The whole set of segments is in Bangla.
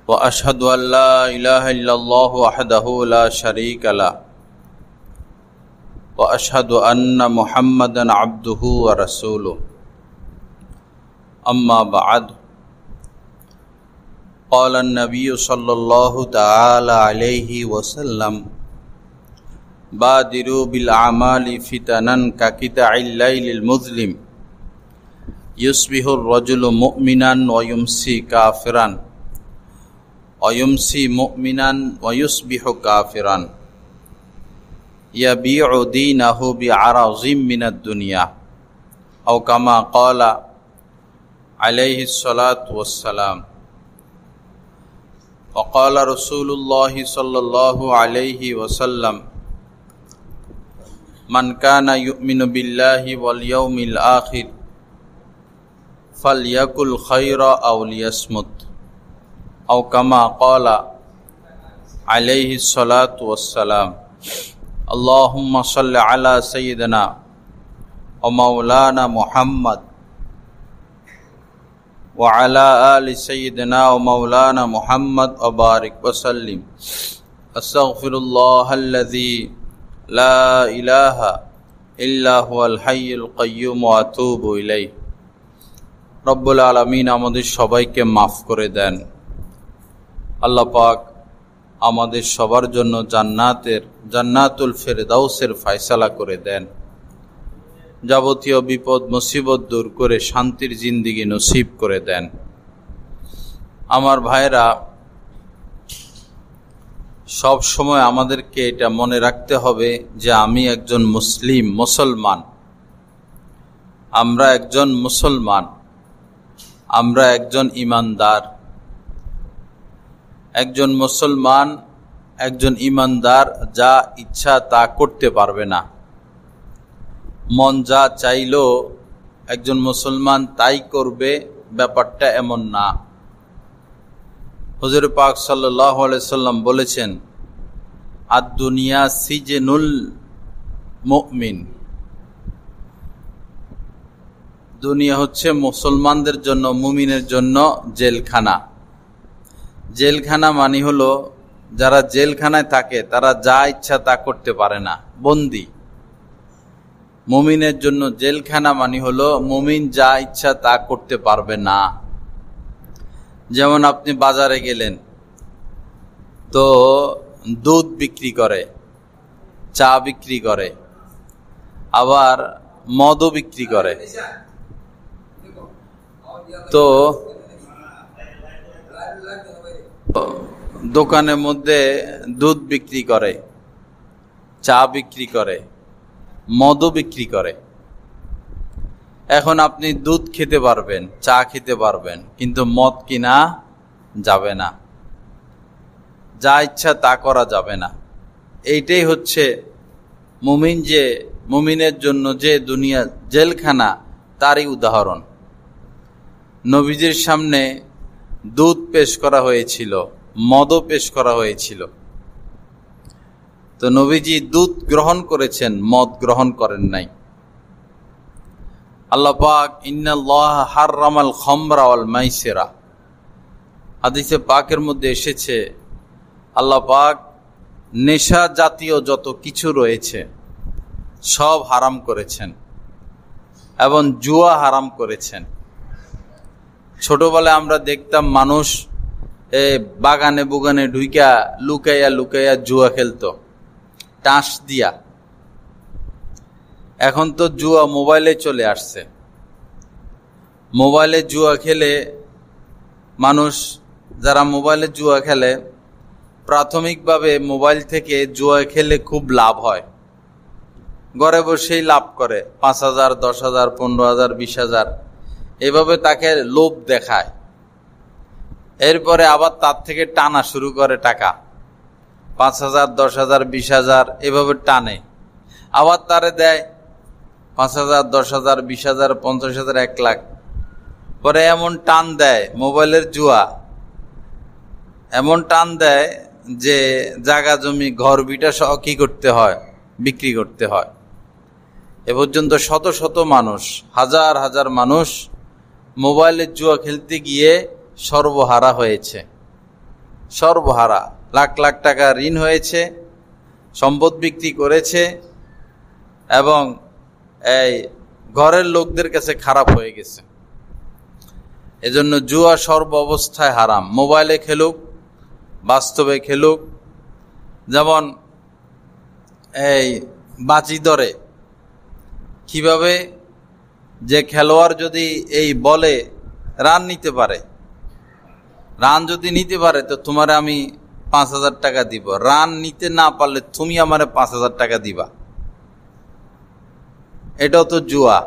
وأشهد أن لا إله إلا الله وحده لا شريك له وأشهد أن محمدا عبده ورسوله أما بعد قال النبي صلى الله تعالى عليه وسلم بادروا بالأعمال فتنا كقطع الليل المظلم يصبح الرجل مؤمنا ويمسي كافرا ويمسي مؤمنا ويصبح كافرا يبيع دينه بعرض من الدنيا أو كما قال عليه الصلاة والسلام. وقال رسول الله صلى الله عليه وسلم من كان يؤمن بالله واليوم الآخر فليقل خيرا أو ليصمت أو كما قال عليه الصلاة والسلام. اللهم صل على سيدنا ومولانا محمد وعلى آل سيدنا ومولانا محمد وبارك وسلم. أستغفر الله الذي لا إله إلا هو الحي القيوم وأتوب إليه. রব্বুল আলামিন আমাদের সবাইকে মাফ করে দেন। আল্লাহ পাক আমাদের সবার জন্য জান্নাতুল ফেরদাউসের ফয়সালা করে দেন। যাবতীয় বিপদ মুসিবত দূর করে শান্তির জিন্দেগি নসিব করে দেন। আমার ভাইরা, সব সময় আমাদেরকে এটা মনে রাখতে হবে যে আমি একজন মুসলমান। আমরা একজন মুসলমান, আমরা একজন ঈমানদার। একজন মুসলমান, একজন ঈমানদার যা ইচ্ছা তা করতে পারবে না। মন যা চাইলো একজন মুসলমান তাই করবে, ব্যাপারটা এমন না। হুজুর পাক সাল্লাল্লাহু আলাইহি সাল্লাম বলেছেন, আদ-দুনিয়া সিজনুল মুমিন। দুনিয়া হচ্ছে মুসলমানদের জন্য, মুমিনের জন্য জেলখানা। জেলখানা মানে হলো যারা জেলখানায় থাকে তারা যা ইচ্ছা তা করতে পারে না, বন্দী। মুমিনের জন্য জেলখানা মানে হলো মুমিন যা ইচ্ছা তা করতে পারবে না। যেমন আপনি বাজারে গেলেন, তো দুধ বিক্রি করে, চা বিক্রি করে, আবার মদও বিক্রি করে। তো দোকানের মধ্যে দুধ বিক্রি করে, চা বিক্রি করে, মদও বিক্রি করে। এখন আপনি দুধ খেতে পারবেন, চা খেতে পারবেন, কিন্তু মদ কিনা যাবে না, যা ইচ্ছা তা করা যাবে না। এইটাই হচ্ছে মুমিনের জন্য যে দুনিয়া জেলখানা, তারই উদাহরণ। নবীজির সামনে দুধ পেশ করা হয়েছিল, মদও পেশ করা হয়েছিল। তো নবীজি দুধ গ্রহণ করেছেন, মদ গ্রহণ করেন নাই। আল্লাহ পাক ইন্নাল্লাহা হাররামাল খামরা ওয়াল মাইসিরা, হাদিসে পাকের মধ্যে এসেছে আল্লাহ পাক নেশা জাতীয় যত কিছু রয়েছে সব হারাম করেছেন এবং জুয়া হারাম করেছেন। ছোটবেলায় আমরা দেখতাম মানুষ বাগানে বুগানে ঢুইকা লুকাইয়া জুয়া খেলতো টাঁস দিয়া। এখন তো জুয়া মোবাইলে চলে আসছে। মোবাইলে জুয়া খেলে মানুষ, যারা মোবাইলে জুয়া খেলে, প্রাথমিকভাবে মোবাইল থেকে জুয়া খেলে খুব লাভ হয়, ঘরে বসেই লাভ করে। 5,000, 10,000, 15,000, 20,000 এভাবে তাকে লোভ দেখায়। এরপরে আবার তার থেকে টানা শুরু করে টাকা, 5,000, 10,000, 20,000 এভাবে টানে। আবার তারে দেয় 5,000, 10,000, 20,000, 50,000, 1 লাখ। পরে এমন টান দেয়, মোবাইলের জুয়া এমন টান দেয় যে জায়গা জমি ঘর বিটা সহ কি করতে হয়, বিক্রি করতে হয়। এ পর্যন্ত শত শত মানুষ, হাজার হাজার মানুষ মোবাইলের জুয়া খেলতে গিয়ে সর্বহারা হয়েছে। সর্বহারা, লাখ লাখ টাকা ঋণ হয়েছে, সম্পদ বিক্রি করেছে এবং এই ঘরের লোকদের কাছে খারাপ হয়ে গেছে। এজন্য জুয়া সর্ব অবস্থায় হারাম। মোবাইলে খেলুক, বাস্তবে খেলুক। যেমন এই বাজি ধরে কিভাবে যে খেলোয়াড় যদি এই বলে রান নিতে পারে, রান যদি নিতে পারে তো তোমারে আমি 5,000 টাকা দিব, রান নিতে না পারলে তুমি আমারে 5,000 টাকা দিবা। এটাও তো জুয়া।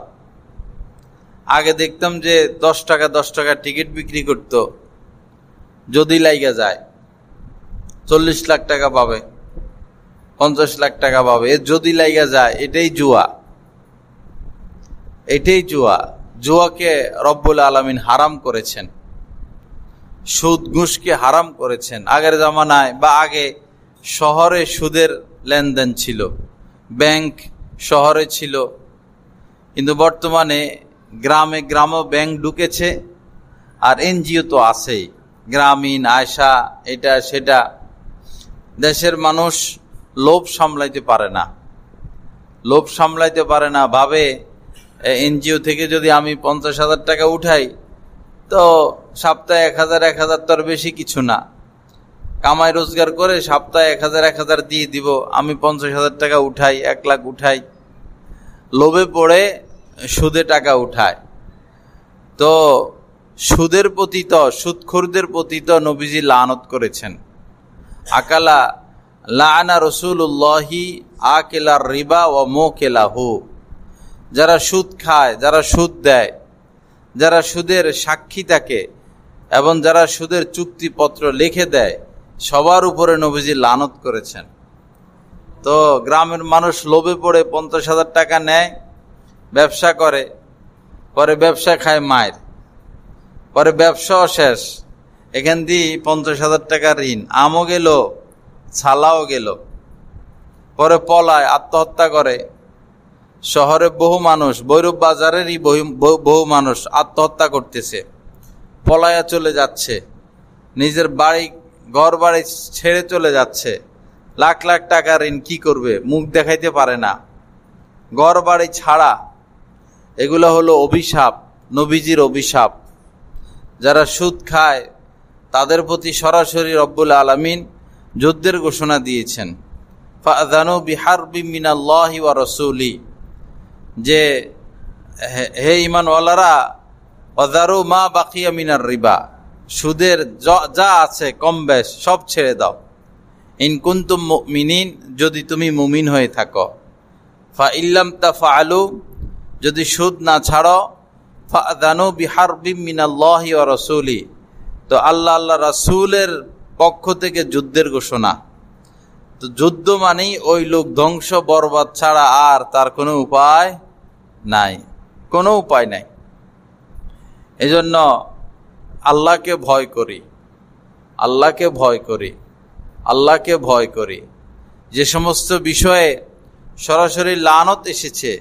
আগে দেখতাম যে 10 টাকা টিকিট বিক্রি করত, যদি লাইগা যায় 40 লাখ টাকা পাবে, 50 লাখ টাকা পাবে। এ যদি লাইগা যায়, এটাই জুয়া, এটাই জুয়া। জুয়াকে রব্বুল আলামিন হারাম করেছেন, সুদ ঘুষকে হারাম করেছেন। আগের জামানায় বা আগে শহরে সুদের লেনদেন ছিল, ব্যাংক শহরে ছিল, কিন্তু বর্তমানে গ্রামে গ্রামও ব্যাংক ঢুকেছে, আর এনজিও তো আছেই, গ্রামীণ আয়সা, এটা সেটা। দেশের মানুষ লোভ সামলাইতে পারে না, লোভ সামলাইতে পারে না, ভাবে এনজিও থেকে যদি আমি 50,000 টাকা উঠাই তো সপ্তাহে 1,000 তো আর বেশি কিছু না, কামাই রোজগার করে সপ্তাহে 1,000 দিয়ে দিব, আমি 50,000 টাকা উঠাই, 1 লাখ উঠাই। লোভে পড়ে সুদে টাকা উঠায়। তো সুদের প্রতি তো, সুদখোরদের প্রতি তো নবীজি লানত করেছেন। আকালা লাআনা রাসূলুল্লাহি আকিলার রিবা ওয়া মুকিলাহু। যারা সুদ খায়, যারা সুদ দেয়, যারা সুদের সাক্ষী থাকে এবং যারা সুদের চুক্তিপত্র লিখে দেয়, সবার উপরে নবীজি লানত করেছেন। তো গ্রামের মানুষ লোভে পড়ে 50,000 টাকা নেয়, ব্যবসা করে, পরে ব্যবসা খায় মায়ের, পরে ব্যবসাও শেষ, এখান দিয়ে 50,000 টাকা ঋণ, আমও গেল, ছালাও গেল, পরে পলায়, আত্মহত্যা করে। শহরে বহু মানুষ, ভৈরব বাজারেরই বহু মানুষ আত্মহত্যা করতেছে, পলায়া চলে যাচ্ছে, নিজের বাড়ি ঘর বাড়ি ছেড়ে চলে যাচ্ছে। লাখ লাখ টাকা ঋণ, কি করবে, মুখ দেখাইতে পারে না, ঘর বাড়ি ছাড়া। এগুলো হলো অভিশাপ, নবীজির অভিশাপ। যারা সুদ খায় তাদের প্রতি সরাসরি রব্বুল আলামিন যুদ্ধের ঘোষণা দিয়েছেন। ফাআযানু বিহারবিম মিনাল্লাহি ওয়া রাসূলি, যে হে ঈমানওয়ালারা, ওয়াযারু মা বাকিয়া মিনার রিবা, সুদের যা আছে কম বেশ সব ছেড়ে দাও। ইন কুনতুম মুমিনিন, যদি তুমি মুমিন হয়ে থাকো। ফা ইল্লাম তাফআলু, যদি সুদ না ছাড়ো, ফাআযানু বিহারবিম মিনাল্লাহি ওয়া রাসূলি, তো আল্লাহ রাসূলের পক্ষ থেকে যুদ্ধের ঘোষণা। তো যুদ্ধ মানেই ওই লোক ধ্বংস বরবাদ ছাড়া আর তার কোনো উপায় নাই, কোনো উপায় নাই। এজন্য আল্লাহকে ভয় করি, আল্লাহকে ভয় করি, আল্লাহকে ভয় করি। যে সমস্ত বিষয়ে সরাসরি লানত এসেছে,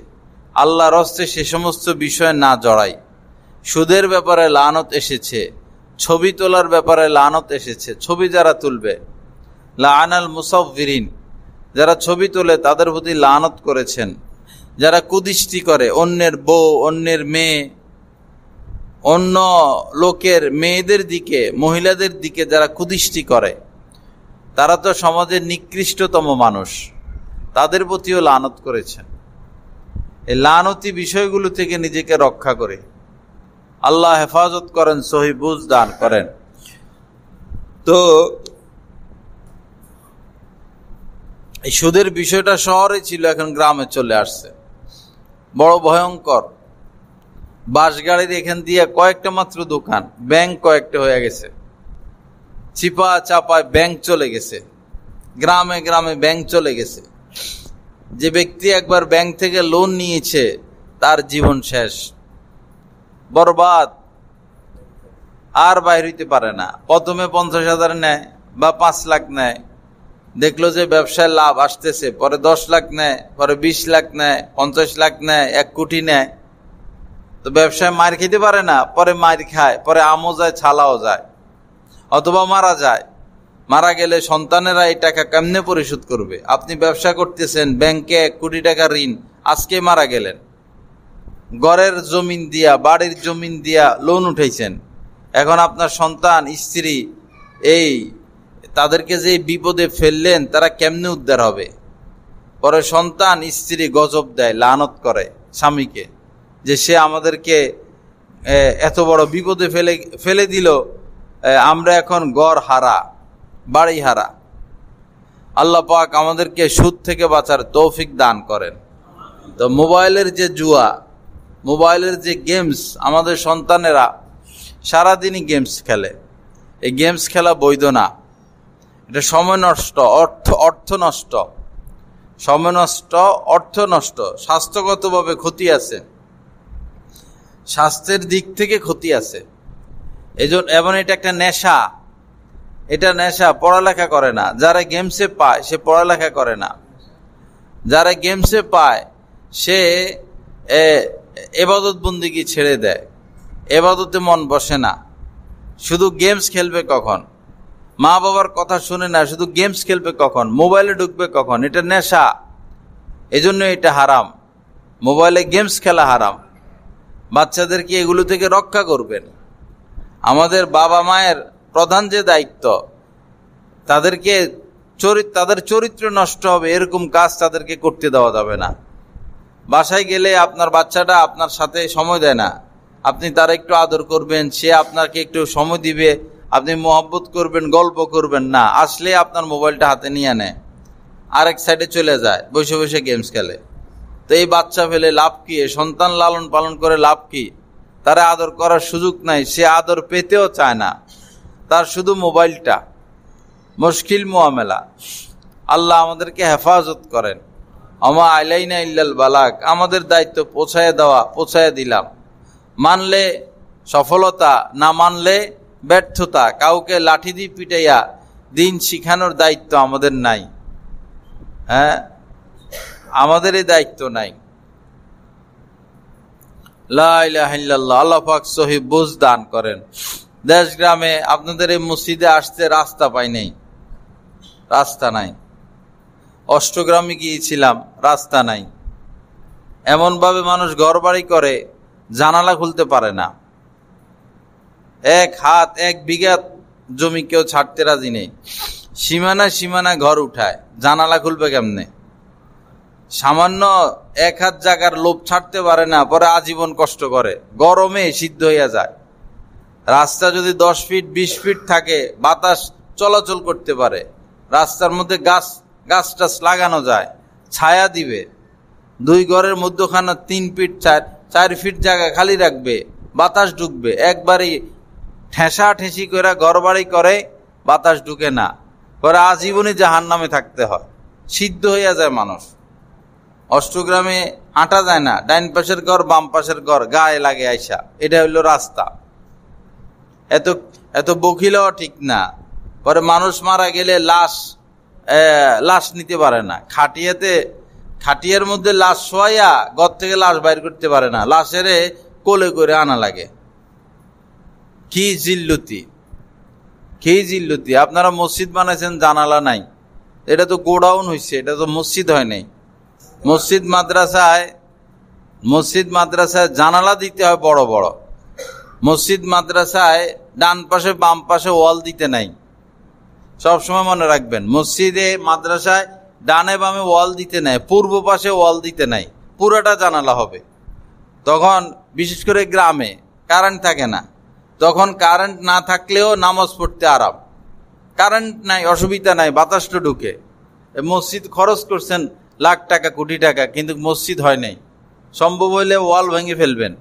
আল্লাহর হস্তে সে সমস্ত বিষয়ে না জড়াই। সুদের ব্যাপারে লানত এসেছে, ছবি তোলার ব্যাপারে লানত এসেছে, ছবি যারা তুলবে, লাআনাল মুসাফফিরিন, যারা ছবি তোলে তাদের প্রতি লানত করেছেন। যারা কুদৃষ্টি করে, অন্যের বউ, অন্যের মেয়ে, অন্য লোকের মেয়েদের দিকে, মহিলাদের দিকে যারা কুদৃষ্টি করে, তারা তো সমাজের নিকৃষ্টতম মানুষ, তাদের প্রতিও লানত করেছেন। এই লানতি বিষয়গুলো থেকে নিজেকে রক্ষা করে আল্লাহ হেফাজত করেন, সহি বুঝ দান করেন। তো এই সুদের বিষয়টা শহরে ছিল, এখন গ্রামে চলে আসছে, বড় ভয়ঙ্কর। বাসগাড়ির এখান দিয়ে কয়েকটা মাত্র দোকান, ব্যাংক কয়েকটা হয়ে গেছে, চিপা চাপায় ব্যাংক চলে গেছে, গ্রামে গ্রামে ব্যাংক চলে গেছে। যে ব্যক্তি একবার ব্যাংক থেকে লোন নিয়েছে তার জীবন শেষ, বরবাদ, আর বাইর হইতে পারে না। প্রথমে 50,000 নেয় বা 5 লাখ নেয়, দেখলো যে ব্যবসায় লাভ আসতেছে, পরে 10 লাখ নেয়, পরে 20 লাখ নেয়, 50 লাখ নেয়, 1 কোটি নেয়। তো ব্যবসায় মার খেতে পারে না, পরে মার খায়, পরে আমও যায়, ছালাও যায়, অথবা মারা যায়। মারা গেলে সন্তানেরা এই টাকা কেমনে পরিশোধ করবে? আপনি ব্যবসা করতেছেন, ব্যাংকে 1 কোটি টাকা ঋণ, আজকে মারা গেলেন, ঘরের জমিন দিয়া, বাড়ির জমিন দিয়া লোন উঠাইছেন, এখন আপনার সন্তান স্ত্রী এই তাদেরকে যে বিপদে ফেললেন, তারা কেমনে উদ্ধার হবে? পরে সন্তান স্ত্রী গজব দেয়, লানত করে স্বামীকে, যে সে আমাদেরকে এত বড় বিপদে ফেলে দিল, আমরা এখন ঘর হারা, বাড়ি হারা। আল্লাহ পাক আমাদেরকে সুদ থেকে বাঁচার তৌফিক দান করেন। তো মোবাইলের যে জুয়া, মোবাইলের যে গেমস, আমাদের সন্তানেরা সারাদিনই গেমস খেলে। এই গেমস খেলা বৈধ না, এটা সময় নষ্ট, অর্থ নষ্ট, সময় নষ্ট, অর্থ নষ্ট, স্বাস্থ্যগতভাবে ক্ষতি আছে, স্বাস্থ্যের দিক থেকে ক্ষতি আছে। এবং এটা একটা নেশা, এটা নেশা, পড়ালেখা করে না। যারা গেমসে পায় সে পড়ালেখা করে না, যারা গেমসে পায় সে এবাদত বন্দিগি ছেড়ে দেয়, এবাদতে মন বসে না, শুধু গেমস খেলবে কখন, মা বাবার কথা শুনে না, শুধু গেমস খেলবে কখন, মোবাইলে ঢুকবে কখন, এটা নেশা। এজন্য এটা হারাম, মোবাইলে গেমস খেলা হারাম। বাচ্চাদেরকে এগুলো থেকে রক্ষা করবেন। আমাদের বাবা মায়ের প্রধান যে দায়িত্ব, তাদেরকে তাদের চরিত্র নষ্ট হবে এরকম কাজ তাদেরকে করতে দেওয়া যাবে না। বাসায় গেলে আপনার বাচ্চাটা আপনার সাথে সময় দেয় না, আপনি তার একটু আদর করবেন, সে আপনাকে একটু সময় দিবে, আপনি মোহাব্বত করবেন, গল্প করবেন না, আসলে আপনার মোবাইলটা হাতে নিয়ে নেয়, আরেক সাইডে চলে যায়, বসে বসে গেমস খেলে। তো এই বাচ্চা ফেলে লাভ কি? সন্তান লালন পালন করে লাভ কি? তারা আদর করার সুযোগ নাই, সে আদর পেতেও চায় না, তার শুধু মোবাইলটা। মুশকিল মুআমেলা। আল্লাহ আমাদেরকে হেফাজত করেন। আমা আলাইনা ইল্লাল বালাগ, আমাদের দায়িত্ব পৌঁছায় দেওয়া, পৌঁছায় দিলাম। মানলে সফলতা, না মানলে ব্যর্থতা। কাউকে লাঠি দিয়ে পিটাইয়া দিন শিখানোর দায়িত্ব আমাদের নাই। হ্যাঁ, আমাদের এই দায়িত্ব নাই। লা ইলাহা ইল্লাল্লাহ। আল্লাহ পাক সহিহ বুঝ দান করেন। দেশ গ্রামে আপনাদের এই মসজিদে আসতে রাস্তা পাই নাই, রাস্তা নাই। অষ্টগ্রামে গিয়েছিলাম, রাস্তা নাই। এমনভাবে মানুষ ঘর বাড়ি করে জানালা খুলতে পারে না। 1 হাত 1 বিঘা জমি কেউ ছাড়তে রাজি নেই, সীমানা সীমানা ঘর উঠায়, জানালা খুলবে কেমনে? সামান্য 1 হাত জায়গার লোভ ছাড়তে পারে না, পরে আজীবন কষ্ট করে, গরমে সিদ্ধ হইয়া যায়। রাস্তা যদি 10 ফিট 20 ফিট থাকে, বাতাস চলাচল করতে পারে, রাস্তার মধ্যে গাছ টাছ লাগানো যায়, ছায়া দিবে। 2 ঘরের মধ্যখানে 3 ফিট 4 ফিট জায়গা খালি রাখবে, বাতাস ঢুকবে। একবারই ঠেসা ঠেসি করে ঘর বাড়ি করে, বাতাস ঢুকে না, পরে আজীবনই জাহান্নামে থাকতে হয়, সিদ্ধ হইয়া যায় মানুষ। অষ্টগ্রামে হাঁটা যায় না, ডাইন পাশের ঘর বাম পাশের ঘর গায়ে লাগে আইসা, এটা হইল রাস্তা। এত বকিলেও ঠিক না। পরে মানুষ মারা গেলে লাশ নিতে পারে না, খাটিয়ার মধ্যে লাশ শোয়াইয়া ঘর থেকে লাশ বাইর করতে পারে না, লাশের কোলে করে আনা লাগে। কি জিল্লুতি, কি জিল্লুতি। আপনারা মসজিদ বানাইছেন, জানালা নাই, এটা তো গোডাউন হয়েছে, এটা তো মসজিদ হয় নাই। মসজিদ মাদ্রাসায় জানালা দিতে হয় বড় বড়। মসজিদ মাদ্রাসায় ডান পাশে বাম পাশে ওয়াল দিতে নাই। সবসময় মনে রাখবেন, মসজিদে মাদ্রাসায় ডানে বামে ওয়াল দিতে নাই, পূর্ব পাশে ওয়াল দিতে নাই, পুরাটা জানালা হবে। তখন বিশেষ করে গ্রামে কারেন্ট থাকে না, তখন কারেন্ট না থাকলেও নামাজ পড়তে আরাম। কারেন্ট নাই, অসুবিধা নাই, বাতাসটা ঢুকে। মসজিদ খরচ করছেন লাখ টাকা কোটি টাকা, কিন্তু মসজিদ হয় নাই। সম্ভব হইলে ওয়াল ভেঙে ফেলবেন,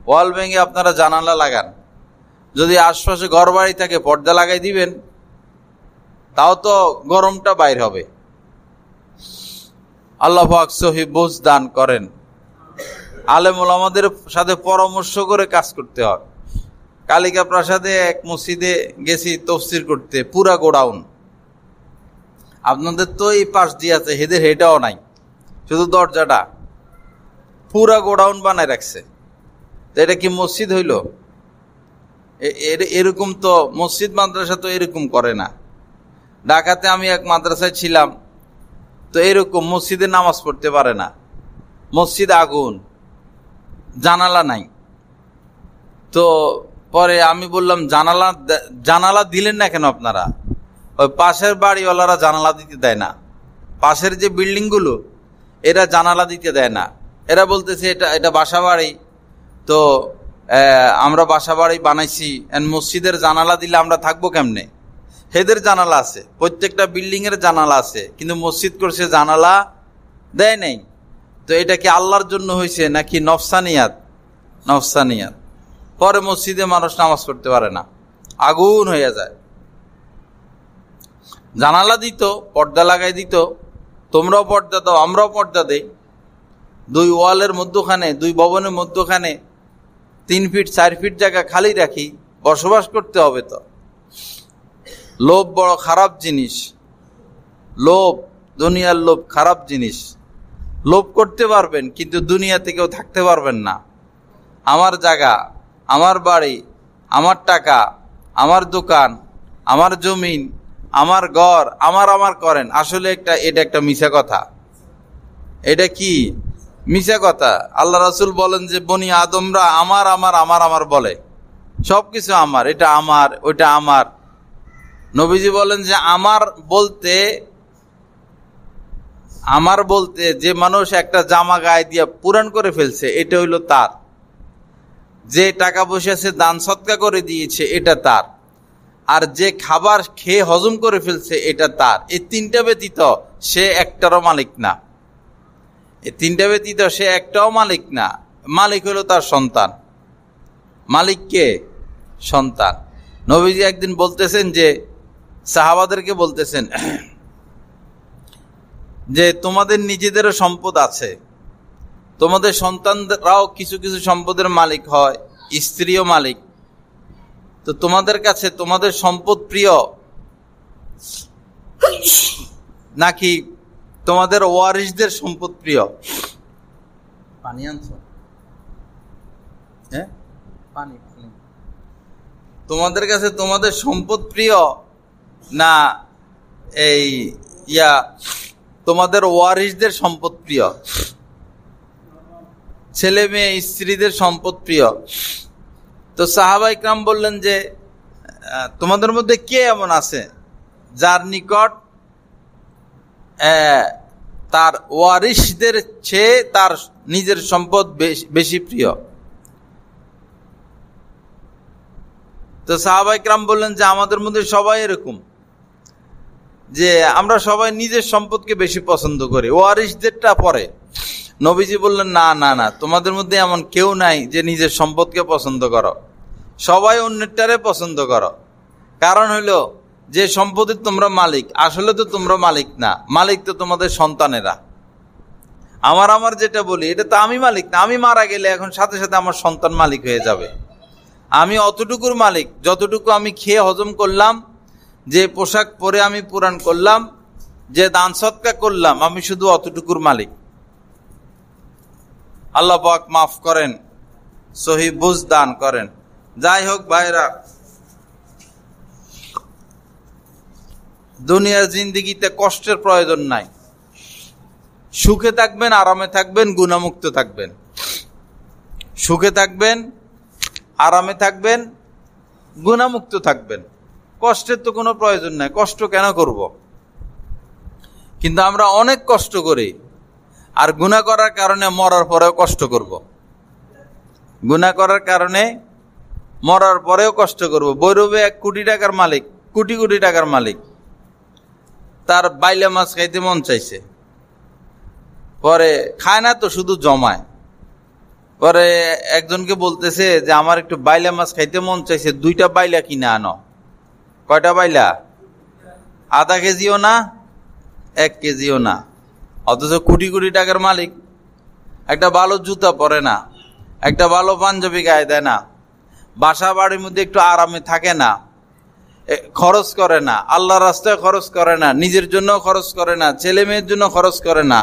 ওয়াল ভেঙে আপনারা জানালা লাগান। যদি আশপাশে ঘর বাড়ি থাকে পর্দা লাগাই দিবেন, তাও তো গরমটা বাইর হবে। আল্লাহ পাক সহিহ বুঝ দান করেন। আলেম ওলামাদের সাথে পরামর্শ করে কাজ করতে হয়। কালিকা প্রাসাদে এক মসজিদে গেছি তফসির করতে, পুরা গোডাউন। আপনাদের তো এই পাশ দিয়ে আছে, হেদের হেটাও নাই, শুধু দরজাটা, পুরা গোডাউন বানায় রাখছে। তো এটা কি মসজিদ হইল? এরকম তো মসজিদ মাদ্রাসা তো এরকম করে না। ঢাকাতে আমি এক মাদ্রাসায় ছিলাম, তো এরকম মসজিদে নামাজ পড়তে পারে না, মসজিদ আগুন, জানালা নাই। তো পরে আমি বললাম, জানালা দিলেন না কেন আপনারা? ওই পাশের বাড়িওয়ালারা জানালা দিতে দেয় না, পাশের যে বিল্ডিংগুলো এরা জানালা দিতে দেয় না। এরা বলতেছে এটা বাসা বাড়ি, তো আমরা বাসা বাড়ি বানাইছি, মসজিদের জানালা দিলে আমরা থাকবো কেমনে? এদের জানালা আছে, প্রত্যেকটা বিল্ডিং এর জানালা আছে, কিন্তু মসজিদ করছে জানালা দেয় নাই। তো এটা কি আল্লাহর জন্য হয়েছে নাকি নফসানিয়াত? নফসানিয়াত। পরে মসজিদে মানুষ নামাজ পড়তে পারে না, আগুন হয়ে যায়। জানালা দিত, পর্দা লাগাই দিত, তোমরাও পর্দা দাও, আমরাও পর্দা দেই। দুই ওয়ালের মধ্যখানে, দুই ভবনের মধ্যখানে 3 ফিট 4 ফিট জায়গা খালি রাখি, বসবাস করতে হবে। তো লোভ বড় খারাপ জিনিস, লোভ, দুনিয়ার লোভ খারাপ জিনিস। লোভ করতে পারবেন কিন্তু দুনিয়া থেকেও থাকতে পারবেন না। আমার জায়গা, আমার বাড়ি, আমার টাকা, আমার দোকান, আমার জমিন, আমার ঘর, আমার করেন। আসলে এটা একটা মিছা কথা। এটা কি মিছা কথা? আল্লাহ রাসূল বলেন যে বনি আদমরা আমার বলে, সবকিছু আমার, এটা আমার, ওইটা আমার। নবীজি বলেন যে আমার বলতে যে মানুষ একটা জামা গায়ে দিয়ে পুরান করে ফেলছে, এটা হইল তার। যে টাকা পয়সা সে দান সৎকা করে দিয়েছে, এটা তার। আর যে খাবার খেয়ে হজম করে ফেলছে, এটা তার। এই তিনটা ব্যতীত সে একটারও মালিক না। এই তিনটা ব্যতীত সে একটাও মালিক না। মালিক হলো তার সন্তান। মালিক কে? সন্তান। নবীজি একদিন বলতেছেন যে সাহাবাদেরকে বলতেছেন যে তোমাদের নিজেদেরও সম্পদ আছে, তোমাদের সন্তানরাও কিছু কিছু সম্পদের মালিক হয়, স্ত্রীও মালিক। তো তোমাদের কাছে তোমাদের সম্পদ প্রিয় নাকি তোমাদের ওয়ারিসদের সম্পদ প্রিয়? পানি আনছো? হ্যাঁ, পানি। তোমাদের কাছে তোমাদের সম্পদ প্রিয় না তোমাদের ওয়ারিসদের সম্পদ প্রিয়? ছেলে মেয়ে স্ত্রীদের সম্পদ প্রিয়? তো সাহাবা ইকরাম বললেন যে তোমাদের মধ্যে কে এমন আছে যার নিকট তার ওয়ারিসদের চেয়ে তার নিজের সম্পদ বেশি প্রিয়? তো সাহাবা ইকরাম বললেন যে আমাদের মধ্যে সবাই এরকম, যে আমরা সবাই নিজের সম্পদকে বেশি পছন্দ করি, ওয়ারিসদেরটা পরে। নবীজি বললেন না না না, তোমাদের মধ্যে এমন কেউ নাই যে নিজের সম্পদকে পছন্দ করো, সবাই অন্যটারে পছন্দ করো। কারণ হইল যে সম্পদের তোমরা মালিক, আসলে তো তোমরা মালিক না, মালিক তো তোমাদের সন্তানেরা। আমার যেটা বলি এটা তো আমি মালিক না। আমি মারা গেলে এখন সাথে সাথে আমার সন্তান মালিক হয়ে যাবে। আমি অতটুকুর মালিক যতটুকু আমি খেয়ে হজম করলাম, যে পোশাক পরে আমি পুরান করলাম, যে দান সৎকা করলাম, আমি শুধু অতটুকুর মালিক। আল্লাহ পাক মাফ করেন, সহি বুঝ দান করেন। যাই হোক ভাইরা, দুনিয়ার জিন্দেগিতে কষ্টের প্রয়োজন নাই। সুখে থাকবেন, আরামে থাকবেন, গুনাহমুক্ত থাকবেন। সুখে থাকবেন, আরামে থাকবেন, গুনাহমুক্ত থাকবেন। কষ্টের তো কোনো প্রয়োজন নাই, কষ্ট কেন করব? কিন্তু আমরা অনেক কষ্ট করি, আর গুনাহ করার কারণে মরার পরেও কষ্ট করব। গুনাহ করার কারণে মরার পরেও কষ্ট করব। বৈরবে 1 কোটি টাকার মালিক, কোটি কোটি টাকার মালিক, তার বাইলা মাছ খাইতে মন চাইছে, পরে খায় না তো, শুধু জমায়। পরে একজনকে বলতেছে যে আমার একটু বাইলা মাছ খাইতে মন চাইছে, 2টা বাইলা কিনে আনো। কয়টা বাইলা? আধা কেজিও না, 1 কেজিও না। অথচ কোটি কোটি টাকার মালিক। একটা ভালো জুতা পরে না, একটা ভালো পাঞ্জাবি গায়ে দেয় না, বাসা বাড়ির মধ্যে একটু আরামে থাকে না, খরচ করে না, আল্লাহর রাস্তায় খরচ করে না, নিজের জন্য খরচ করে না, ছেলে মেয়ের জন্য খরচ করে না,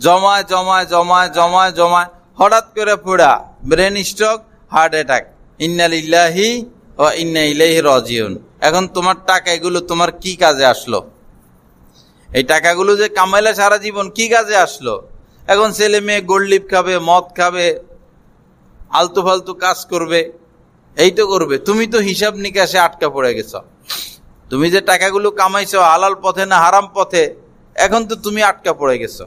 জমায় জমায় জমায় জমায় জমায়, হঠাৎ করে পড়া, ব্রেন স্ট্রোক, হার্ট অ্যাটাক, ইন্না লিল্লাহি ওয়া ইন্না ইলাইহি রাজিউন। এখন তোমার টাকা এগুলো তোমার কি কাজে আসলো? এই টাকাগুলো যে কামাইলে সারা জীবন কি কাজে আসলো? এখন ছেলে মেয়ে গোল্ডলিপ খাবে, মদ খাবে, আলতু ফালতু কাজ করবে, এই তো করবে। তুমি তো হিসাব নিকাশে আটকা পড়ে গেছ। তুমি যে টাকাগুলো কামাইছো হালাল পথে না হারাম পথে, এখন তো তুমি আটকা পড়ে গেছো।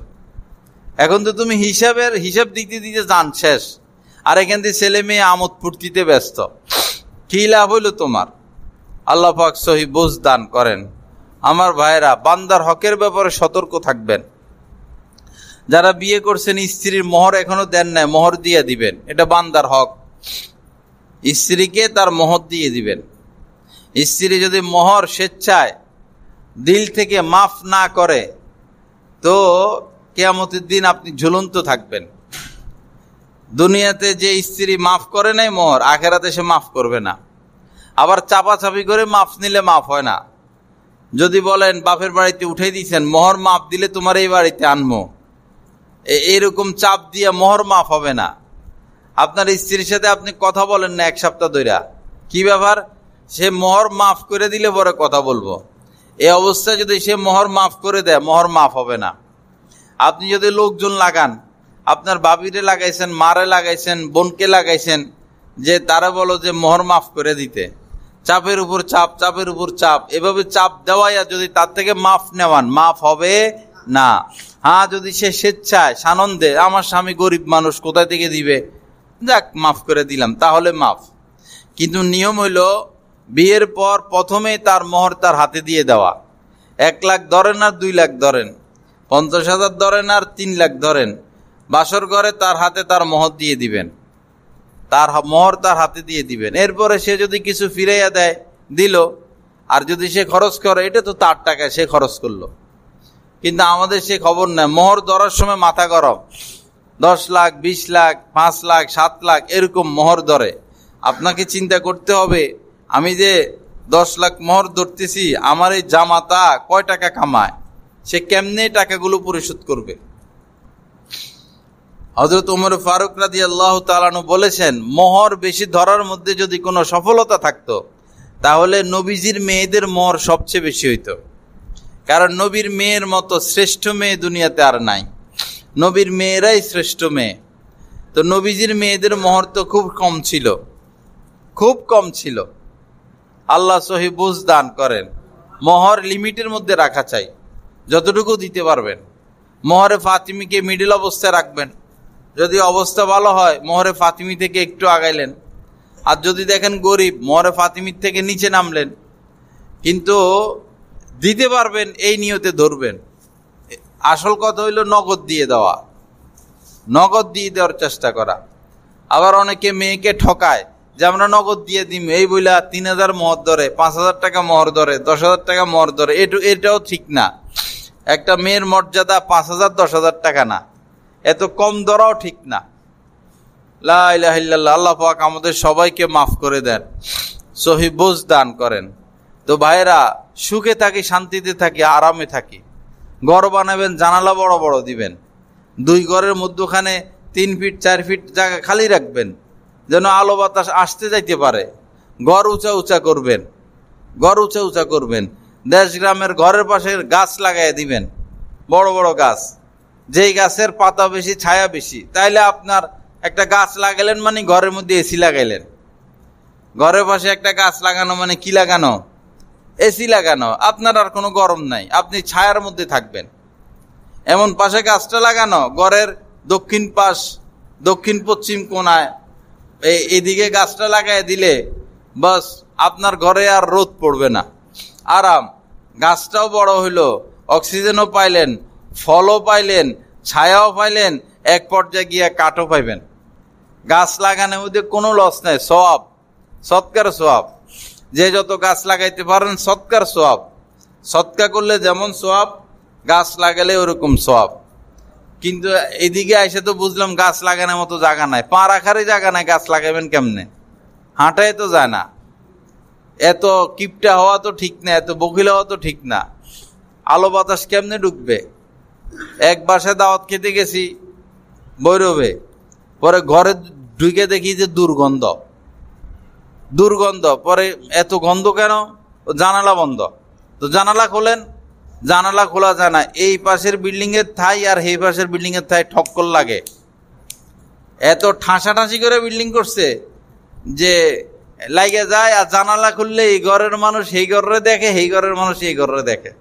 এখন তো তুমি হিসাব দিতে দিতে জান শেষ, আর এখান থেকে ছেলে মেয়ে আমোদ ফুর্তিতে ব্যস্ত। কি লাভ হইল তোমার? আল্লাহ পাক সহি বুঝ দান করেন। আমার ভাইরা, বান্দার হকের ব্যাপারে সতর্ক থাকবেন। যারা বিয়ে করছেন স্ত্রীর মোহর এখনো দেন নাই, মোহর দিয়ে দিবেন, এটা বান্দার হক। স্ত্রীকে তার মোহর দিয়ে দিবেন। স্ত্রী যদি মোহর স্বেচ্ছায় দিল থেকে মাফ না করে তো কিয়ামতের দিন আপনি ঝুলন্ত থাকবেন। দুনিয়াতে যে স্ত্রী মাফ করে নাই মোহর, আখেরাতে সে মাফ করবে না। আবার চাপাচাপি করে মাফ নিলে মাফ হয় না। যদি বলেন বাপের বাড়িতে উঠে দিয়েছেন, মোহর মাফ দিলে তোমার এই বাড়িতে আনবো, এরকম চাপ দিয়ে মোহর মাফ হবে না। আপনার স্ত্রীর সাথে আপনি কথা বলেন না 1 সপ্তাহ ধরে, কি ব্যাপার? সে মোহর মাফ করে দিলে পরে কথা বলবো। এই অবস্থায় যদি সে মোহর মাফ করে দেয়, মোহর মাফ হবে না। আপনি যদি লোকজন লাগান, আপনার বাবিরে লাগাইছেন, মারে লাগাইছেন, বোনকে লাগাইছেন, যে তারা বলো যে মোহর মাফ করে দিতে, চাপের উপর চাপ, চাপের উপর চাপ, এভাবে চাপ দেওয়াই, আর যদি তার থেকে মাফ নেওয়ান, মাফ হবে না। হ্যাঁ, যদি সে স্বেচ্ছায় সানন্দে, আমার স্বামী গরিব মানুষ, কোথায় থেকে দিবে, যাক মাফ করে দিলাম, তাহলে মাফ। কিন্তু নিয়ম হইল বিয়ের পর প্রথমে তার মোহর তার হাতে দিয়ে দেওয়া। 1 লাখ ধরেন আর 2 লাখ ধরেন, 50,000 ধরেন আর 3 লাখ ধরেন, বাসর ঘরে তার হাতে তার মোহর দিয়ে দিবেন, তার মোহর তার হাতে দিয়ে দিবেন। এরপরে সে যদি কিছু ফিরাইয়া দেয় দিল, আর যদি সে খরচ করে, এটা তো তার টাকায় সে খরচ করলো। কিন্তু আমাদের সে খবর নেই, মোহর ধরার সময় মাথা গরম, 10 লাখ, 20 লাখ, 5 লাখ, 7 লাখ এরকম মোহর ধরে। আপনাকে চিন্তা করতে হবে, আমি যে 10 লাখ মোহর ধরতেছি, আমার এই জামাতা কয় টাকা কামায়, সে কেমনে টাকাগুলো পরিশোধ করবে? হযরত ওমর ফারুক রাদিয়াল্লাহু তাআলা আনহু বলেছেন, মোহর বেশি ধরার মধ্যে যদি কোনো সফলতা থাকতো, তাহলে নবীজির মেয়েদের মোহর সবচেয়ে বেশি হইতো। কারণ নবীর মেয়ের মতো শ্রেষ্ঠ মেয়ে দুনিয়াতে আর নাই, নবীর মেয়েরাই শ্রেষ্ঠ মেয়ে। তো নবীজির মেয়েদের মোহর তো খুব কম ছিল, খুব কম ছিল। আল্লাহ সহি বুঝ দান করেন। মোহর লিমিটের মধ্যে রাখা চাই, যতটুকু দিতে পারবেন। মোহরে ফাতিমিকে মিডিল অবস্থায় রাখবেন। যদি অবস্থা ভালো হয়, মোহরে ফাতিমি থেকে একটু আগাইলেন। আর যদি দেখেন গরিব, মোহরে ফাতিমির থেকে নিচে নামলেন। কিন্তু দিতে পারবেন এই নিয়তে ধরবেন। আসল কথা হইল নগদ দিয়ে দেওয়া, নগদ দিয়ে দেওয়ার চেষ্টা করা। আবার অনেকে মেয়েকে ঠকায় যে আমরা নগদ দিয়ে দিম, এই বইলা 3,000 মোহর ধরে, 5,000 টাকা মোহর ধরে, 10,000 টাকা মোহর ধরে। এটাও ঠিক না। একটা মেয়ের মর্যাদা 5,000 10,000 টাকা না, এত কম ধরাও ঠিক না। লা ইলাহা ইল্লাল্লাহ। আল্লাহ পাক আমাদের সবাইকে মাফ করে দেন, সহি বুঝ দান করেন। তো ভাইরা, সুখে থাকি, শান্তিতে থাকি, আরামে থাকি। ঘর বানাবেন, জানালা বড় বড় দিবেন। 2 ঘরের মধ্যখানে 3 ফিট 4 ফিট জায়গা খালি রাখবেন, যেন আলো বাতাস আসতে যাইতে পারে। ঘর উঁচা উঁচা করবেন, ঘর উঁচা উঁচা করবেন। দেশ গ্রামের ঘরের পাশে গাছ লাগাই দিবেন, বড় বড় গাছ, যেই গাছের পাতা বেশি, ছায়া বেশি। তাইলে আপনার একটা গাছ লাগাইলেন মানে ঘরের মধ্যে এসি লাগাইলেন। ঘরের পাশে একটা গাছ লাগানো মানে কি লাগানো? এসি লাগানো। আপনার আর কোনো গরম নাই, আপনি ছায়ার মধ্যে থাকবেন। এমন পাশে গাছটা লাগানো, ঘরের দক্ষিণ পাশ, দক্ষিণ পশ্চিম কোণায় এদিকে গাছটা লাগাই দিলে বাস, আপনার ঘরে আর রোদ পড়বে না, আরাম। গাছটাও বড় হইলো, অক্সিজেনও পাইলেন, ফলও পাইলেন, ছায়াও পাইলেন, এক পর্যায়ে গিয়ে কাঠও পাইবেন। গাছ লাগানোর মধ্যে কোনো লস নাই, সওয়াব, সৎকার সওয়াব। যে যত গাছ লাগাইতে পারেন সৎকার সওয়াব। সৎকার করলে যেমন সওয়াব, গাছ লাগালে ওরকম সওয়াব। কিন্তু এদিকে আইসে তো বুঝলাম গাছ লাগানোর মতো জায়গা নাই, পা রাখারই জায়গা নাই, গাছ লাগাবেন কেমনে? হাঁটাই তো যায় না। এত কিপটা হওয়া তো ঠিক না, এত বকিল হওয়া তো ঠিক না। আলো বাতাস কেমনে ঢুকবে? এক বাসায় দাওয়াত খেতে গেছি বৈরবে, পরে ঘরে ঢুকে দেখি যে দুর্গন্ধ, দুর্গন্ধ। পরে এত গন্ধ কেন? জানালা বন্ধ, তো জানালা খোলেন, জানালা খোলা যায় না। এই পাশের বিল্ডিং এর থাই আর এই পাশের বিল্ডিং এর থাই ঠক্কর লাগে, এত ঠাঁসাঠাঁসি করে বিল্ডিং করছে যে লাগে যায়। আর জানালা খুললে এই ঘরের মানুষ এই ঘরে দেখে, এই ঘরের মানুষ এই ঘরে দেখে,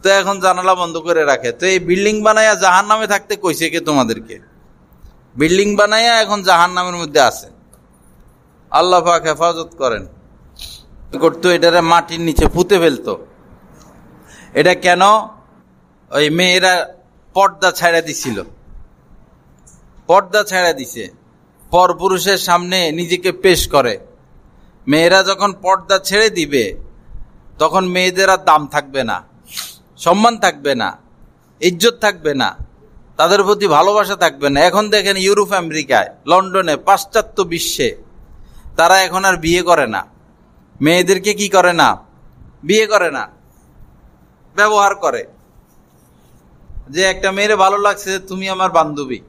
তো এখন জানালা বন্ধ করে রাখে। তো এই বিল্ডিং বানাইয়া জাহান নামে থাকতে কইছে কে তোমাদেরকে? বিল্ডিং বানাইয়া এখন জাহান নামের মধ্যে আছে। আল্লাহ পাক হেফাজত করেন। করতো এটারে মাটির নিচে পুঁতে ফেলতো। এটা কেন? ওই মেয়েরা পর্দা ছাড়া দিছিল, পর্দা ছাড়া দিছে, পরপুরুষের সামনে নিজেকে পেশ করে। মেয়েরা যখন পর্দা ছেড়ে দিবে তখন মেয়েদের আর দাম থাকবে না, সম্মান থাকবে না, ইজ্জত থাকবে না, তাদের প্রতি ভালোবাসা থাকবে না। এখন দেখেন ইউরোপ, আমেরিকায়, লন্ডনে, পাশ্চাত্য বিশ্বে তারা এখন আর বিয়ে করে না, মেয়েদেরকে কি করে না? বিয়ে করে না, ব্যবহার করে। যে একটা মেয়েরে ভালো লাগছে, তুমি আমার বান্ধবী,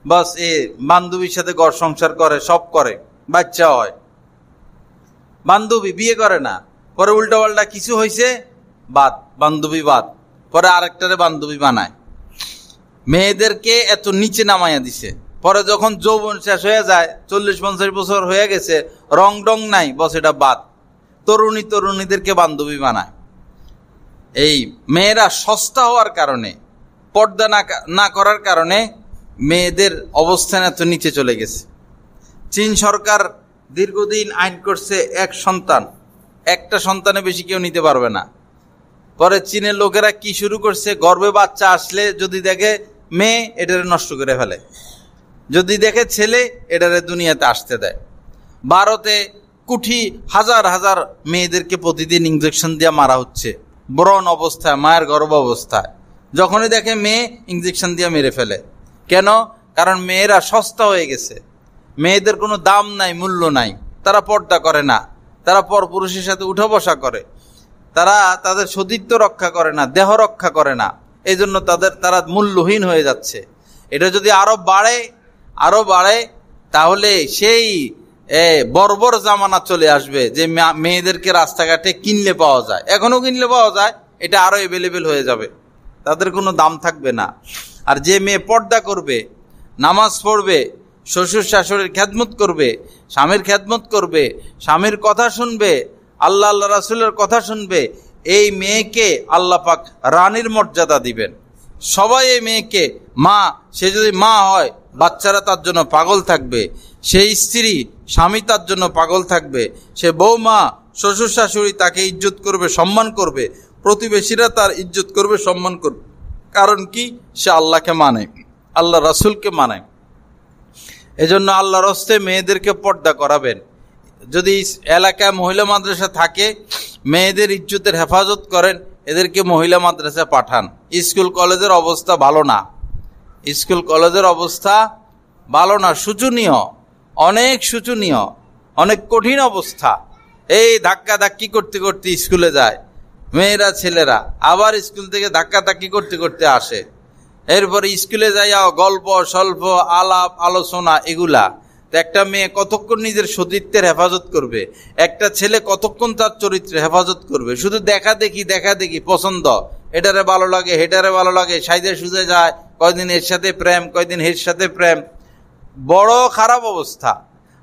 বাস এ বান্ধবীর সাথে ঘর সংসার করে, সব করে, বাচ্চা হয়, বান্ধবী, বিয়ে করে না। পরে উল্টা পাল্টা কিছু হয়েছে, বাদ, বান্ধবী বাদ, পরে আরেকটারে বান্ধবী বানায়। মেয়েদেরকে এত নিচে নামাইয়া দিছে। পরে যখন যৌবন শেষ হয়ে যায়, 40-50 বছর হয়ে গেছে, রং ডং নাই, বস এটা বাদ, তরুণীদেরকে বান্ধবী বানায়। এই মেয়েরা সস্তা হওয়ার কারণে, পর্দা না করার কারণে মেয়েদের অবস্থান এত নিচে চলে গেছে। চীন সরকার দীর্ঘদিন আইন করছে এক সন্তান, একটা সন্তানে বেশি কেউ নিতে পারবে না। পরে চীনের লোকেরা কি শুরু করছে, গর্ভে বাচ্চা আসলে যদি দেখে মেয়ে, এটারে নষ্ট করে ফেলে, যদি দেখে ছেলে, এটারে দুনিয়াতে আসতে দেয়। ভারতে কোটি হাজার হাজার মেয়েদেরকে প্রতিদিন ইঞ্জেকশন দিয়ে মারা হচ্ছে, ব্রণ অবস্থায়, মায়ের গর্ভ অবস্থায়। যখনই দেখে মেয়ে, ইঞ্জেকশন দিয়ে মেরে ফেলে। কেন? কারণ মেয়েরা সস্তা হয়ে গেছে, মেয়েদের কোনো দাম নাই, মূল্য নাই। তারা পর্দা করে না, তারা পরপুরুষের সাথে উঠা বসা করে, তারা তাদের সতীত্ব রক্ষা করে না, দেহ রক্ষা করে না। এই জন্য তারা মূল্যহীন হয়ে যাচ্ছে। এটা যদি আরো বাড়ে তাহলে সেই বর্বর জামানা চলে আসবে, যে মেয়েদেরকে রাস্তাঘাটে কিনলে পাওয়া যায়, এখনো কিনলে পাওয়া যায়, এটা আরো অ্যাভেলেবেল হয়ে যাবে, তাদের কোনো দাম থাকবে না। আর যে মেয়ে পর্দা করবে, নামাজ পড়বে, শ্বশুর শাশুড়ির খেদমত করবে, স্বামীর খেদমত করবে, স্বামীর কথা শুনবে, আল্লাহ রাসূলের কথা শুনবে, এই মেয়েকে আল্লাহ পাক রানীর মর্যাদা দিবেন। সবাই এই মেয়েকে মা, সে যদি মা হয়, বাচ্চারা তার জন্য পাগল থাকবে, সেই স্ত্রী, স্বামী তার জন্য পাগল থাকবে, সে বৌমা, শ্বশুর শাশুড়ি তাকে ইজ্জত করবে, সম্মান করবে, প্রতিবেশীরা তার ইজ্জত করবে, সম্মান করবে। কারণ কি? সে আল্লাহকে মানে, আল্লাহ রাসূলকে মানে। এজন্য আল্লাহর হস্তে মেয়েদেরকে পর্দা করাবেন। যদি এলাকায় মহিলা মাদ্রাসা থাকে, মেয়েদের ইজ্জতের হেফাজত করেন, এদেরকে মহিলা মাদ্রাসা পাঠান। স্কুল কলেজের অবস্থা ভালো না, স্কুল কলেজের অবস্থা ভালো না, শোচনীয়, অনেক শোচনীয়, অনেক কঠিন অবস্থা। এই ধাক্কা ধাক্কি করতে করতে স্কুলে যায় মেয়েরা, ছেলেরা আবার স্কুল থেকে ধাক্কা ধাক্কি করতে করতে আসে। এরপরে স্কুলে যাইয়া গল্প সল্প, আলাপ আলোচনা, এগুলা। একটা মেয়ে কতক্ষণ নিজের সতীত্বের হেফাজত করবে, একটা ছেলে কতক্ষণ তার চরিত্রের হেফাজত করবে? শুধু দেখা দেখি, পছন্দ, এটারে ভালো লাগে, হেটারে ভালো লাগে, সাইজে সুজে যায়, কয়দিন এর সাথে প্রেম, কয়দিন এর সাথে প্রেম। বড় খারাপ অবস্থা।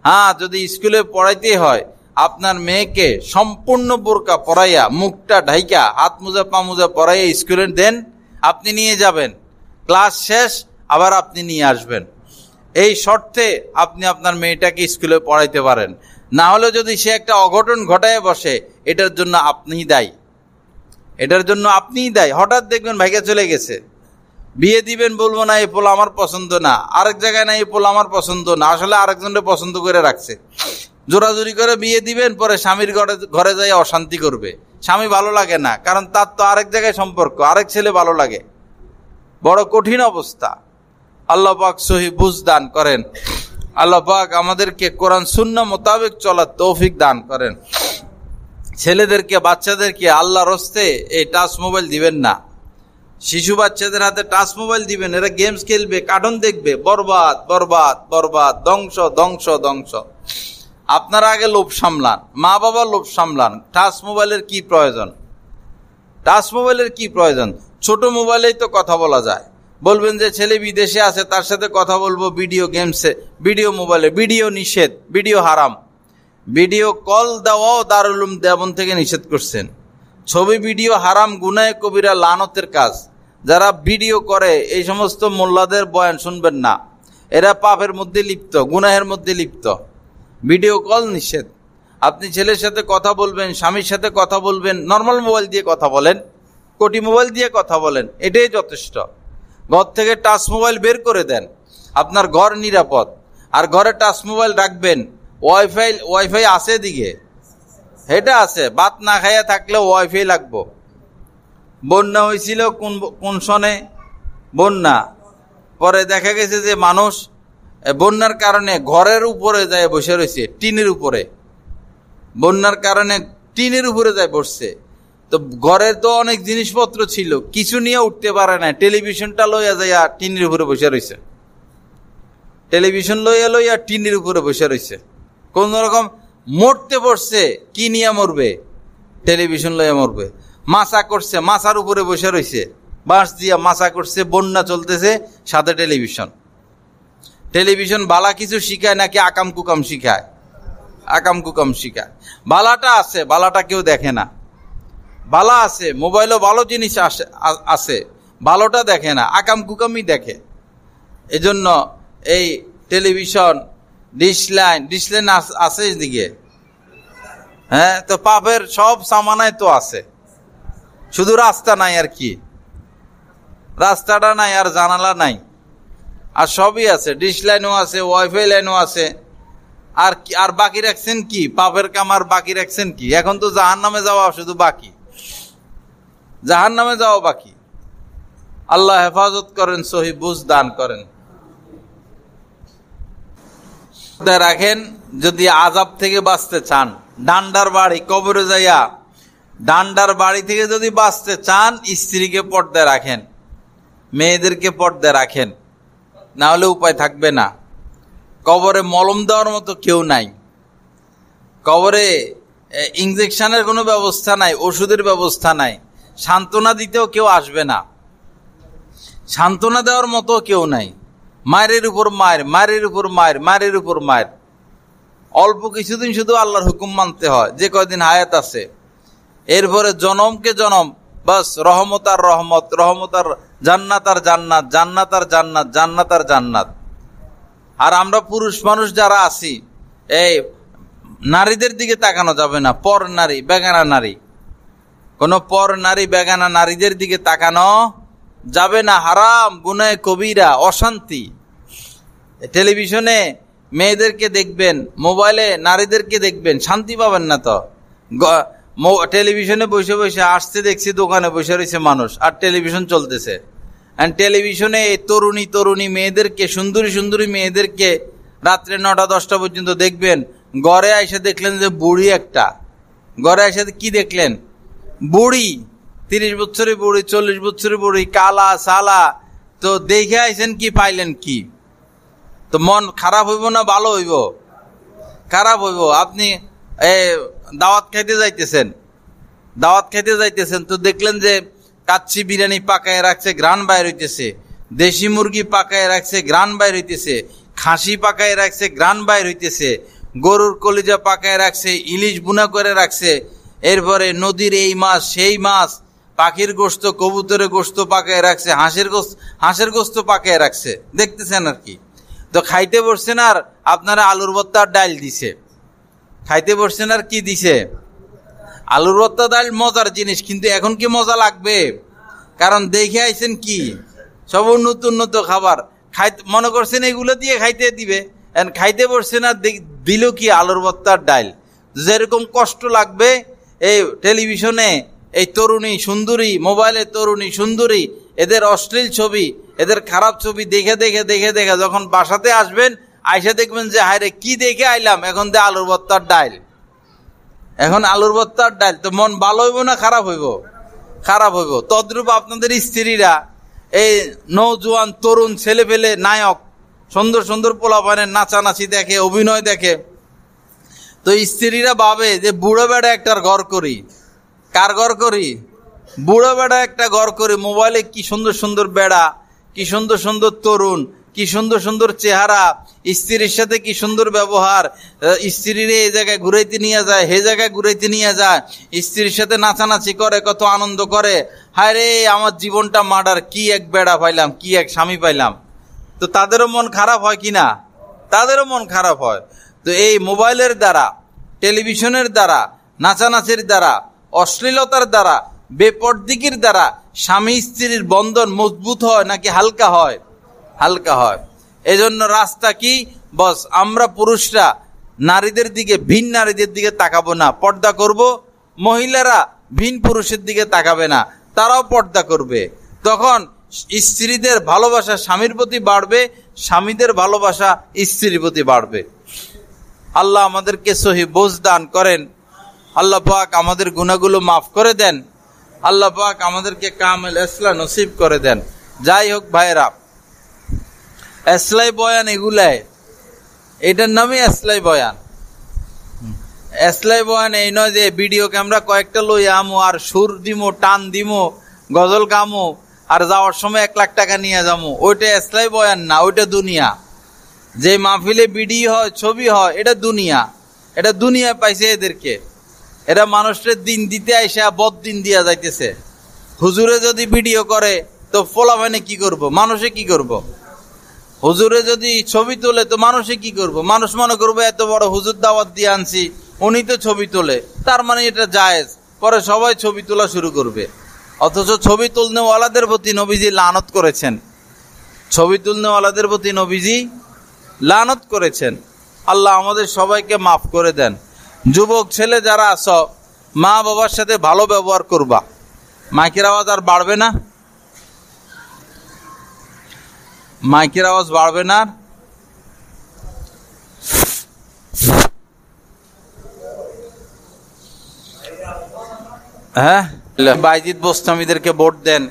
হ্যাঁ, যদি স্কুলে পড়াইতে হয়, আপনার মেয়েকে সম্পূর্ণ বোরকা পরাইয়া, মুখটা ঢাইকা, হাত মোজা পা মোজা পরাইয়া স্কুলে দেন, আপনি নিয়ে যাবেন, ক্লাস শেষ আবার আপনি নিয়ে আসবেন। এই শর্তে আপনি আপনার মেয়েটাকে স্কুলে পড়াইতে পারেন। না হলে যদি সে একটা অঘটন ঘটায় বসে, এটার জন্য আপনিই দায়ী, এটার জন্য আপনিই দায়ী। হঠাৎ দেখবেন ভাইকে চলে গেছে, বিয়ে দিবেন, বলবো না এই পোলা আমার পছন্দ না, আরেক জায়গায় না এই পোলা আমার পছন্দ না, আসলে আরেকজনকে পছন্দ করে রাখছে, জোরাজুরি করে বিয়ে দিবেন, পরে স্বামীর ঘরে যাই অশান্তি করবে। স্বামী ভালো লাগে না, কারণ তার তো আরেক জায়গায় সম্পর্ক, আরেক ছেলে ভালো লাগে। বড় কঠিন অবস্থা। আল্লাহ পাক সহি বুঝ দান করেন। আল্লাহ পাক আমাদেরকে কোরআন সুন্নাহ মোতাবেক চলার তৌফিক দান করেন। ছেলেদেরকে, বাচ্চাদেরকে আল্লাহর হস্তে এই টাচ মোবাইল দিবেন না। শিশু বাচ্চাদের হাতে টাচ মোবাইল দিবেন, এরা গেমস খেলবে, কার্টুন দেখবে, বরবাদ বরবাদ বরবাদ, ধ্বংস ধ্বংস ধ্বংস। আপনারা আগে লোভ সামলান, মা বাবা লোভ সামলান। টাচ মোবাইলের কি প্রয়োজন? টাচ মোবাইলের কি প্রয়োজন? ছোট মোবাইলেই তো কথা বলা যায়। বলবেন যে ছেলে বিদেশে আছে, তার সাথে কথা বলবো ভিডিও গেমসে, ভিডিও মোবাইলে। ভিডিও নিষেধ, ভিডিও হারাম। ভিডিও কল দেওয়াও দারুল উলুম দেওবন্দ থেকে নিষেধ করছেন। ছবি ভিডিও হারাম, গুনাহে কবিরা, লানতের কাজ। যারা ভিডিও করে এই সমস্ত মোল্লাদের বয়ান শুনবেন না, এরা পাপের মধ্যে লিপ্ত, গুনাহের মধ্যে লিপ্ত। ভিডিও কল নিষেধ। আপনি ছেলের সাথে কথা বলবেন, স্বামীর সাথে কথা বলবেন, নর্মাল মোবাইল দিয়ে কথা বলেন, কোটি মোবাইল দিয়ে কথা বলেন, এটাই যথেষ্ট। ঘর থেকে টাচ মোবাইল বের করে দেন, আপনার ঘর নিরাপদ। আর ঘরে টাচ মোবাইল রাখবেন, ওয়াইফাই আছে দিকে, এটা আছে। ভাত না খাইয়া থাকলে ওয়াইফাই লাগবো। বন্যা হয়েছিল কোন সনে? বন্যা। পরে দেখা গেছে যে মানুষ বন্যার কারণে ঘরের উপরে যায় বসে রয়েছে, টিনের উপরে। বন্যার কারণে টিনের উপরে যায় বসছে। তো ঘরের তো অনেক জিনিসপত্র ছিল, কিছু নিয়ে উঠতে পারে না, টেলিভিশনটা লইয়া যাইয়া টিনের উপরে বসে রয়েছে। টেলিভিশন লইয়া টিনের উপরে বসে রয়েছে। কোন রকম মরতে পড়ছে, কি নিয়ে মরবে? টেলিভিশন লইয়া মরবে। মাছা করছে, মাছার উপরে বসে রয়েছে, বাঁশ দিয়া মাছা করছে, বন্যা চলতেছে, সাথে টেলিভিশন। টেলিভিশন বালা কিছু শিখায় নাকি আকাম কুকাম শিখায়? আকাম কুকাম শিখায়। বালাটা আছে, বালাটা কেউ দেখে না। বালা আছে, মোবাইলও ভালো জিনিস আছে, ভালোটা দেখে না, আকাম কুকামই দেখে। এজন্য এই টেলিভিশন, ডিসলাইন আছে এদিকে। হ্যাঁ, তো পাপের সব সামানায় তো আছে, শুধু রাস্তা নাই আর কি। রাস্তাটা নাই আর জানালা নাই, আর সবই আছে। ডিশ লাইনও আছে, ওয়াইফাই লাইনও আছে। আর বাকি রাখছেন কি? পাপের কামার বাকি রাখছেন কি? এখন তো জাহান্নামে যাওয়া শুধু বাকি, জাহান্নামে যাওয়া বাকি। আল্লাহ হেফাজত করেন, সহি বুঝ দান করেন। রাখেন, যদি আযাব থেকে বাঁচতে চান, ডান্ডার বাড়ি কবরে যাইয়া ডান্ডার বাড়ি থেকে যদি বাঁচতে চান, স্ত্রীকে পর্দায় রাখেন, মেয়েদেরকে পর্দায় রাখেন, না হলে উপায় থাকবে না। কবরে মলম দেওয়ার মতো কেউ নাই, কবরে ইনজেকশনের কোনো ব্যবস্থা নাই, ওষুধের ব্যবস্থা নাই, সান্ত্বনা দিতেও কেউ আসবে না, সান্ত্বনা দেওয়ার মতো কেউ নাই। মায়ের উপর মায়ের, মায়ের উপর মায়ের, মায়ের উপর মায়ের। অল্প কিছুদিন শুধু আল্লাহর হুকুম মানতে হয়, যে কয়দিন হায়াত আছে। এরপরে জনমকে জনম, বাস রহমত আর রহমত, রহমত আর জান্নাত আর জান্নাত, জান্নাত আর জান্নাত, জান্নাত আর জান্নাত। আর আমরা পুরুষ মানুষ যারা আছি, এই নারীদের দিকে তাকানো যাবে না। পর নারী, বেগানা নারী, কোন পর নারী, বেগানা নারীদের দিকে তাকানো যাবে না। হারাম, গুনাহে কবিরা, অশান্তি। টেলিভিশনে মেয়েদেরকে দেখবেন, মোবাইলে নারীদেরকে দেখবেন, শান্তি পাবেন না তো। টেলিভিশনে বসে বসে আসতে দেখছি, দোকানে বসে রয়েছে মানুষ, আর টেলিভিশন চলতেছে। টেলিভিশনে তরুণী মেয়েদেরকে, সুন্দরী মেয়েদেরকে রাত্রে 9টা-10টা পর্যন্ত দেখবেন। ঘরে এসে দেখলেন যে বুড়ি একটা, ঘরে এসে কি দেখলেন? বুড়ি, 30 বছরের বুড়ি, 40 বছরের বুড়ি, কালা সালা। তো দেখে আইছেন কি, পাইলেন কি? তো মন খারাপ হইব না ভালো হইব? খারাপ হইব। আপনি দাওয়াত খাইতে যাইতেছেন, তো দেখলেন যে কাচ্চি বিরিয়ানি পাকায় রাখছে, ঘ্রাণ বাইর হইতেছে। দেশি মুরগি পাকায় রাখছে, ঘ্রাণ বাইর হইতেছে। খাসি পাকায় রাখছে, ঘ্রাণ বাইর হইতেছে। গরুর কলিজা পাকায় রাখছে, ইলিশ বুনা করে রাখছে। এরপরে নদীর এই মাছ সেই মাছ, পাখির গোস্ত, কবুতরের গোস্ত পাকায় রাখছে, হাঁসের গোস্ত পাকায় রাখছে। দেখতেছেন আর কি। তো খাইতে বসছেন, আর আপনারা আলুর ভর্তা আর ডাল দিছে। খাইতে বসছেন আর কি দিছে? আলুর ভর্তা ডাল মজার জিনিস, কিন্তু এখন কি মজা লাগবে? কারণ দেখে আইছেন কি, সব নতুন খাবার মনে করছেন এগুলো দিয়ে খাইতে দিবে। খাইতে বসছেন আর দিল কি আলুর ভর্তার ডাল। যেরকম কষ্ট লাগবে এই টেলিভিশনে এই তরুণী সুন্দরী, মোবাইলে তরুণী সুন্দরী, এদের অশ্লীল ছবি, এদের খারাপ ছবি দেখে দেখে দেখে দেখে যখন বাসাতে আসবেন, আইসা দেখবেন যে হায়রে কি দেখে আইলাম, এখন দে আলুর ভর্তার ডাল, এখন আলুর ভর্তার ডাল। তো মন ভালো হইব না খারাপ হইব? খারাপ হইব। তদ্রূপ আপনাদের স্ত্রীরা এই নৌজোয়ান তরুণ ছেলে পেলে নায়ক, সুন্দর সুন্দর পোলাপানের নাচানাচি দেখে, অভিনয় দেখে, তো স্ত্রীরা ভাবে যে বুড়ো বেড়া একটা ঘর করি। কার ঘর করি? বুড়ো বেড়া একটা ঘর করি। মোবাইলে কি সুন্দর সুন্দর বেড়া, কি সুন্দর সুন্দর তরুণ, কি সুন্দর সুন্দর চেহারা, স্ত্রীর সাথে কি সুন্দর ব্যবহার, স্ত্রীর এই জায়গায় ঘুরাইতে নিয়ে যায়, হে জায়গায় ঘুরাইতে নিয়ে যায়, স্ত্রীর সাথে নাচানাচি করে, কত আনন্দ করে। হায় রে, আমার জীবনটা মার্ডার, কি এক বেড়া পাইলাম, কি এক স্বামী পাইলাম। তো তাদেরও মন খারাপ হয় কি না? তাদেরও মন খারাপ হয়। তো এই মোবাইলের দ্বারা, টেলিভিশনের দ্বারা, নাচানাচির দ্বারা, অশ্লীলতার দ্বারা, বেপরদিকির দ্বারা স্বামী স্ত্রীর বন্ধন মজবুত হয় নাকি হালকা হয়? হালকা হয়। এজন্য রাস্তা কি? বস আমরা পুরুষরা নারীদের দিকে, ভিন নারীদের দিকে তাকাবো না, পর্দা করব। মহিলারা ভিন পুরুষের দিকে তাকাবে না, তারাও পর্দা করবে। তখন স্ত্রীদের ভালোবাসা স্বামীর প্রতি বাড়বে, স্বামীদের ভালোবাসা স্ত্রীর প্রতি বাড়বে। আল্লাহ আমাদেরকে সহি বোঝ দান করেন। আল্লাহ পাক আমাদের গুনাহগুলো মাফ করে দেন। আল্লাহ পাক আমাদেরকে কামেল ইসলাম নসিব করে দেন। যাই হোক ভাইরা, এসলাই বয়ান এগুলাই, এটার নামই এসলাই বয়ান। এসলাই বয়ান এই নয় যে ভিডিও ক্যামেরা কয়েকটা লই আমো আর সুর দিমো, টান দিমো, গজল গামো আর যাওয়ার সময় 1 লাখ টাকা নিয়ে যাবো। ওইটা এসলাই বয়ান না, ওইটা দুনিয়া। যে মাহফিলে ভিডিও হয়, ছবি হয়, এটা দুনিয়া। এটা দুনিয়া পাইছে এদেরকে। এরা মানুষের দিন দিতে আইসা বদ দিন দিয়া যাইতেছে। হুজুরে যদি ভিডিও করে তো ফলাফানে কি করব? মানুষে কি করব? হুজুরে যদি ছবি তোলে তো মানুষে কি করব? মানুষ মনে করবে এত বড় হুজুর দাওয়াত দিয়ে আনছি, উনি তো ছবি তোলে, তার মানে এটা জায়েজ। পরে সবাই ছবি তোলা শুরু করবে। অথচ ছবি তুলনেওয়ালাদের প্রতি নবীজি লানত করেছেন। ছবি তুলনেওয়ালাদের প্রতি নবীজি লানত করেছেন। আল্লাহ আমাদের সবাইকে মাফ করে দেন। যুবক ছেলে যারা আছো, মা বাবার সাথে ভালো ব্যবহার করবা। মাইকের আওয়াজ আর বাড়বে না, মাইকের আওয়াজ বাড়বে না। হ্যাঁ, বাইজিদ বোস্তামিদেরকে ভোট দেন।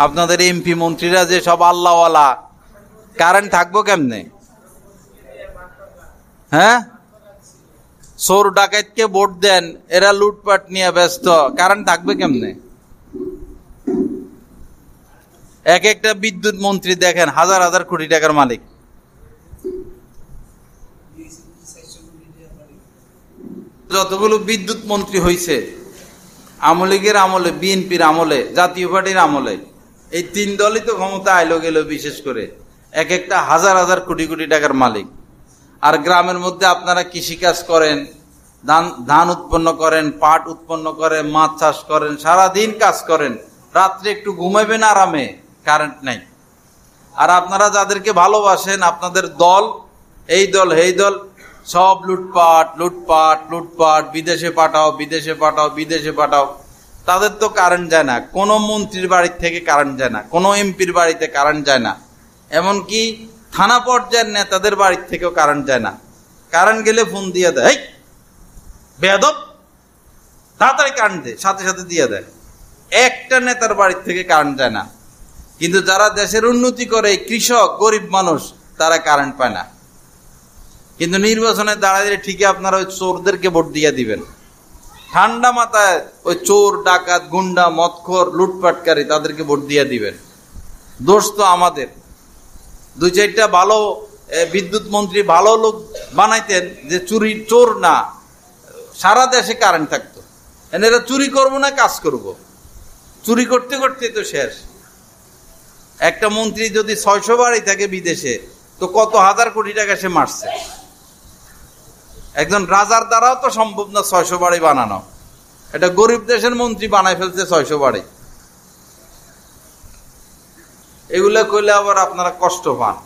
আপনাদের এমপি মন্ত্রীরা যে সব আল্লাহওয়ালা, কারেন্ট থাকবো কেমনে? হ্যাঁ, চোর ডাকাতকে ভোট দেন, এরা লুটপাট নিয়ে ব্যস্ত, কারেন্ট থাকবে কেমনে? এক একটা বিদ্যুৎ মন্ত্রী দেখেন হাজার হাজার কোটি টাকার মালিক। যতগুলো বিদ্যুৎ মন্ত্রী হয়েছে আওয়ামী লীগের আমলে, বিএনপির আমলে, জাতীয় পার্টির আমলে, এই 3 দলই তো ক্ষমতা আইলো গেল, বিশেষ করে এক একটা হাজার হাজার কোটি কোটি টাকার মালিক। আর গ্রামের মধ্যে আপনারা কৃষিকাজ করেন, ধান উৎপন্ন করেন, পাট উৎপন্ন করেন, মাছ চাষ করেন, সারাদিন কাজ করেন, রাত্রে একটু ঘুমাইবেন আরামে, কারেন্ট নাই। আর আপনারা যাদেরকে ভালোবাসেন, আপনাদের দল, এই দল এই দল, সব লুটপাট লুটপাট লুটপাট, বিদেশে পাঠাও বিদেশে পাঠাও বিদেশে পাঠাও। তাদের তো কারেন্ট যায় না, কোনো মন্ত্রীর বাড়ির থেকে কারেন্ট যায় না, কোনো এমপির বাড়িতে কারেন্ট যায় না, এমনকি থানা পর্যায়ের নেতাদের বাড়ির থেকেও কারেন্ট যায় না। কারেন্ট গেলে ফোন দিয়ে দেয়, বেয়াদব তাড়াতাড়ি কারেন্ট দে, সাথে সাথে দিয়ে দেয়। একটা নেতার বাড়ির থেকে কারেন্ট যায় না। কিন্তু যারা দেশের উন্নতি করে, কৃষক, গরিব মানুষ, তারা কারেন্ট পায় না। কিন্তু নির্বাচনে দাঁড়াইলে ঠিকই আপনারা ওই চোরদেরকে ভোট দিয়ে দিবেন। ঠান্ডা মাথায় ওই চোর, ডাকাত, গুন্ডা, মদখোর, লুটপাটকারী, তাদেরকে ভোট দিয়ে দিবেন। দোষ তো আমাদের। 2-4টা ভালো বিদ্যুৎ মন্ত্রী ভালো লোক বানাইতেন, যে চুরি চোর না, সারা দেশে কারেন্ট থাকতো। এরা চুরি করবো না, কাজ করব। চুরি করতে করতে তো শেষ। একটা মন্ত্রী যদি 600 বাড়ি থাকে বিদেশে, তো কত হাজার কোটি টাকা সে মারছে। একজন রাজার দ্বারাও তো সম্ভব না 600 বাড়ি বানানো। এটা গরিব দেশের মন্ত্রী বানাই ফেলছে 600 বাড়ি। এগুলা কইলে আবার আপনারা কষ্ট পান।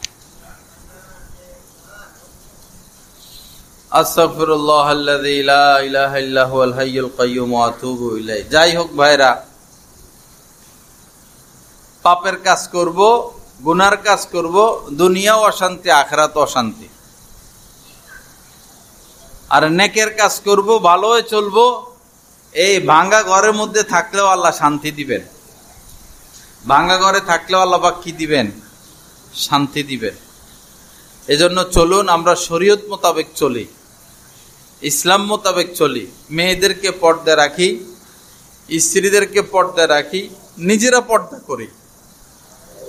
আস্তাগফিরুল্লাহ আল্লাযী লা ইলাহা ইল্লা হুয়াল হাইয়ুল কাইয়্যুম ওয়া আতুবু ইলাইহি। যাই হোক ভাইরা, পাপের কাজ করব, গুনার কাজ করব, দুনিয়াও অশান্তি, আখিরাত অশান্তি। আর নেকের কাজ করব, ভালো হয়ে চলবো। এই ভাঙ্গা ঘরের মধ্যে থাকলেও আল্লাহ শান্তি দিবেন। ভাঙ্গা ঘরে থাকলেও আল্লাহ পাক কি দিবেন? শান্তি দিবেন। এজন্য চলুন আমরা শরীয়ত মোতাবেক চলি। ইসলাম মোতাবেক চলি, মেয়েদেরকে পর্দা রাখি, স্ত্রীদেরকে পর্দা রাখি, নিজেরা পর্দা করি,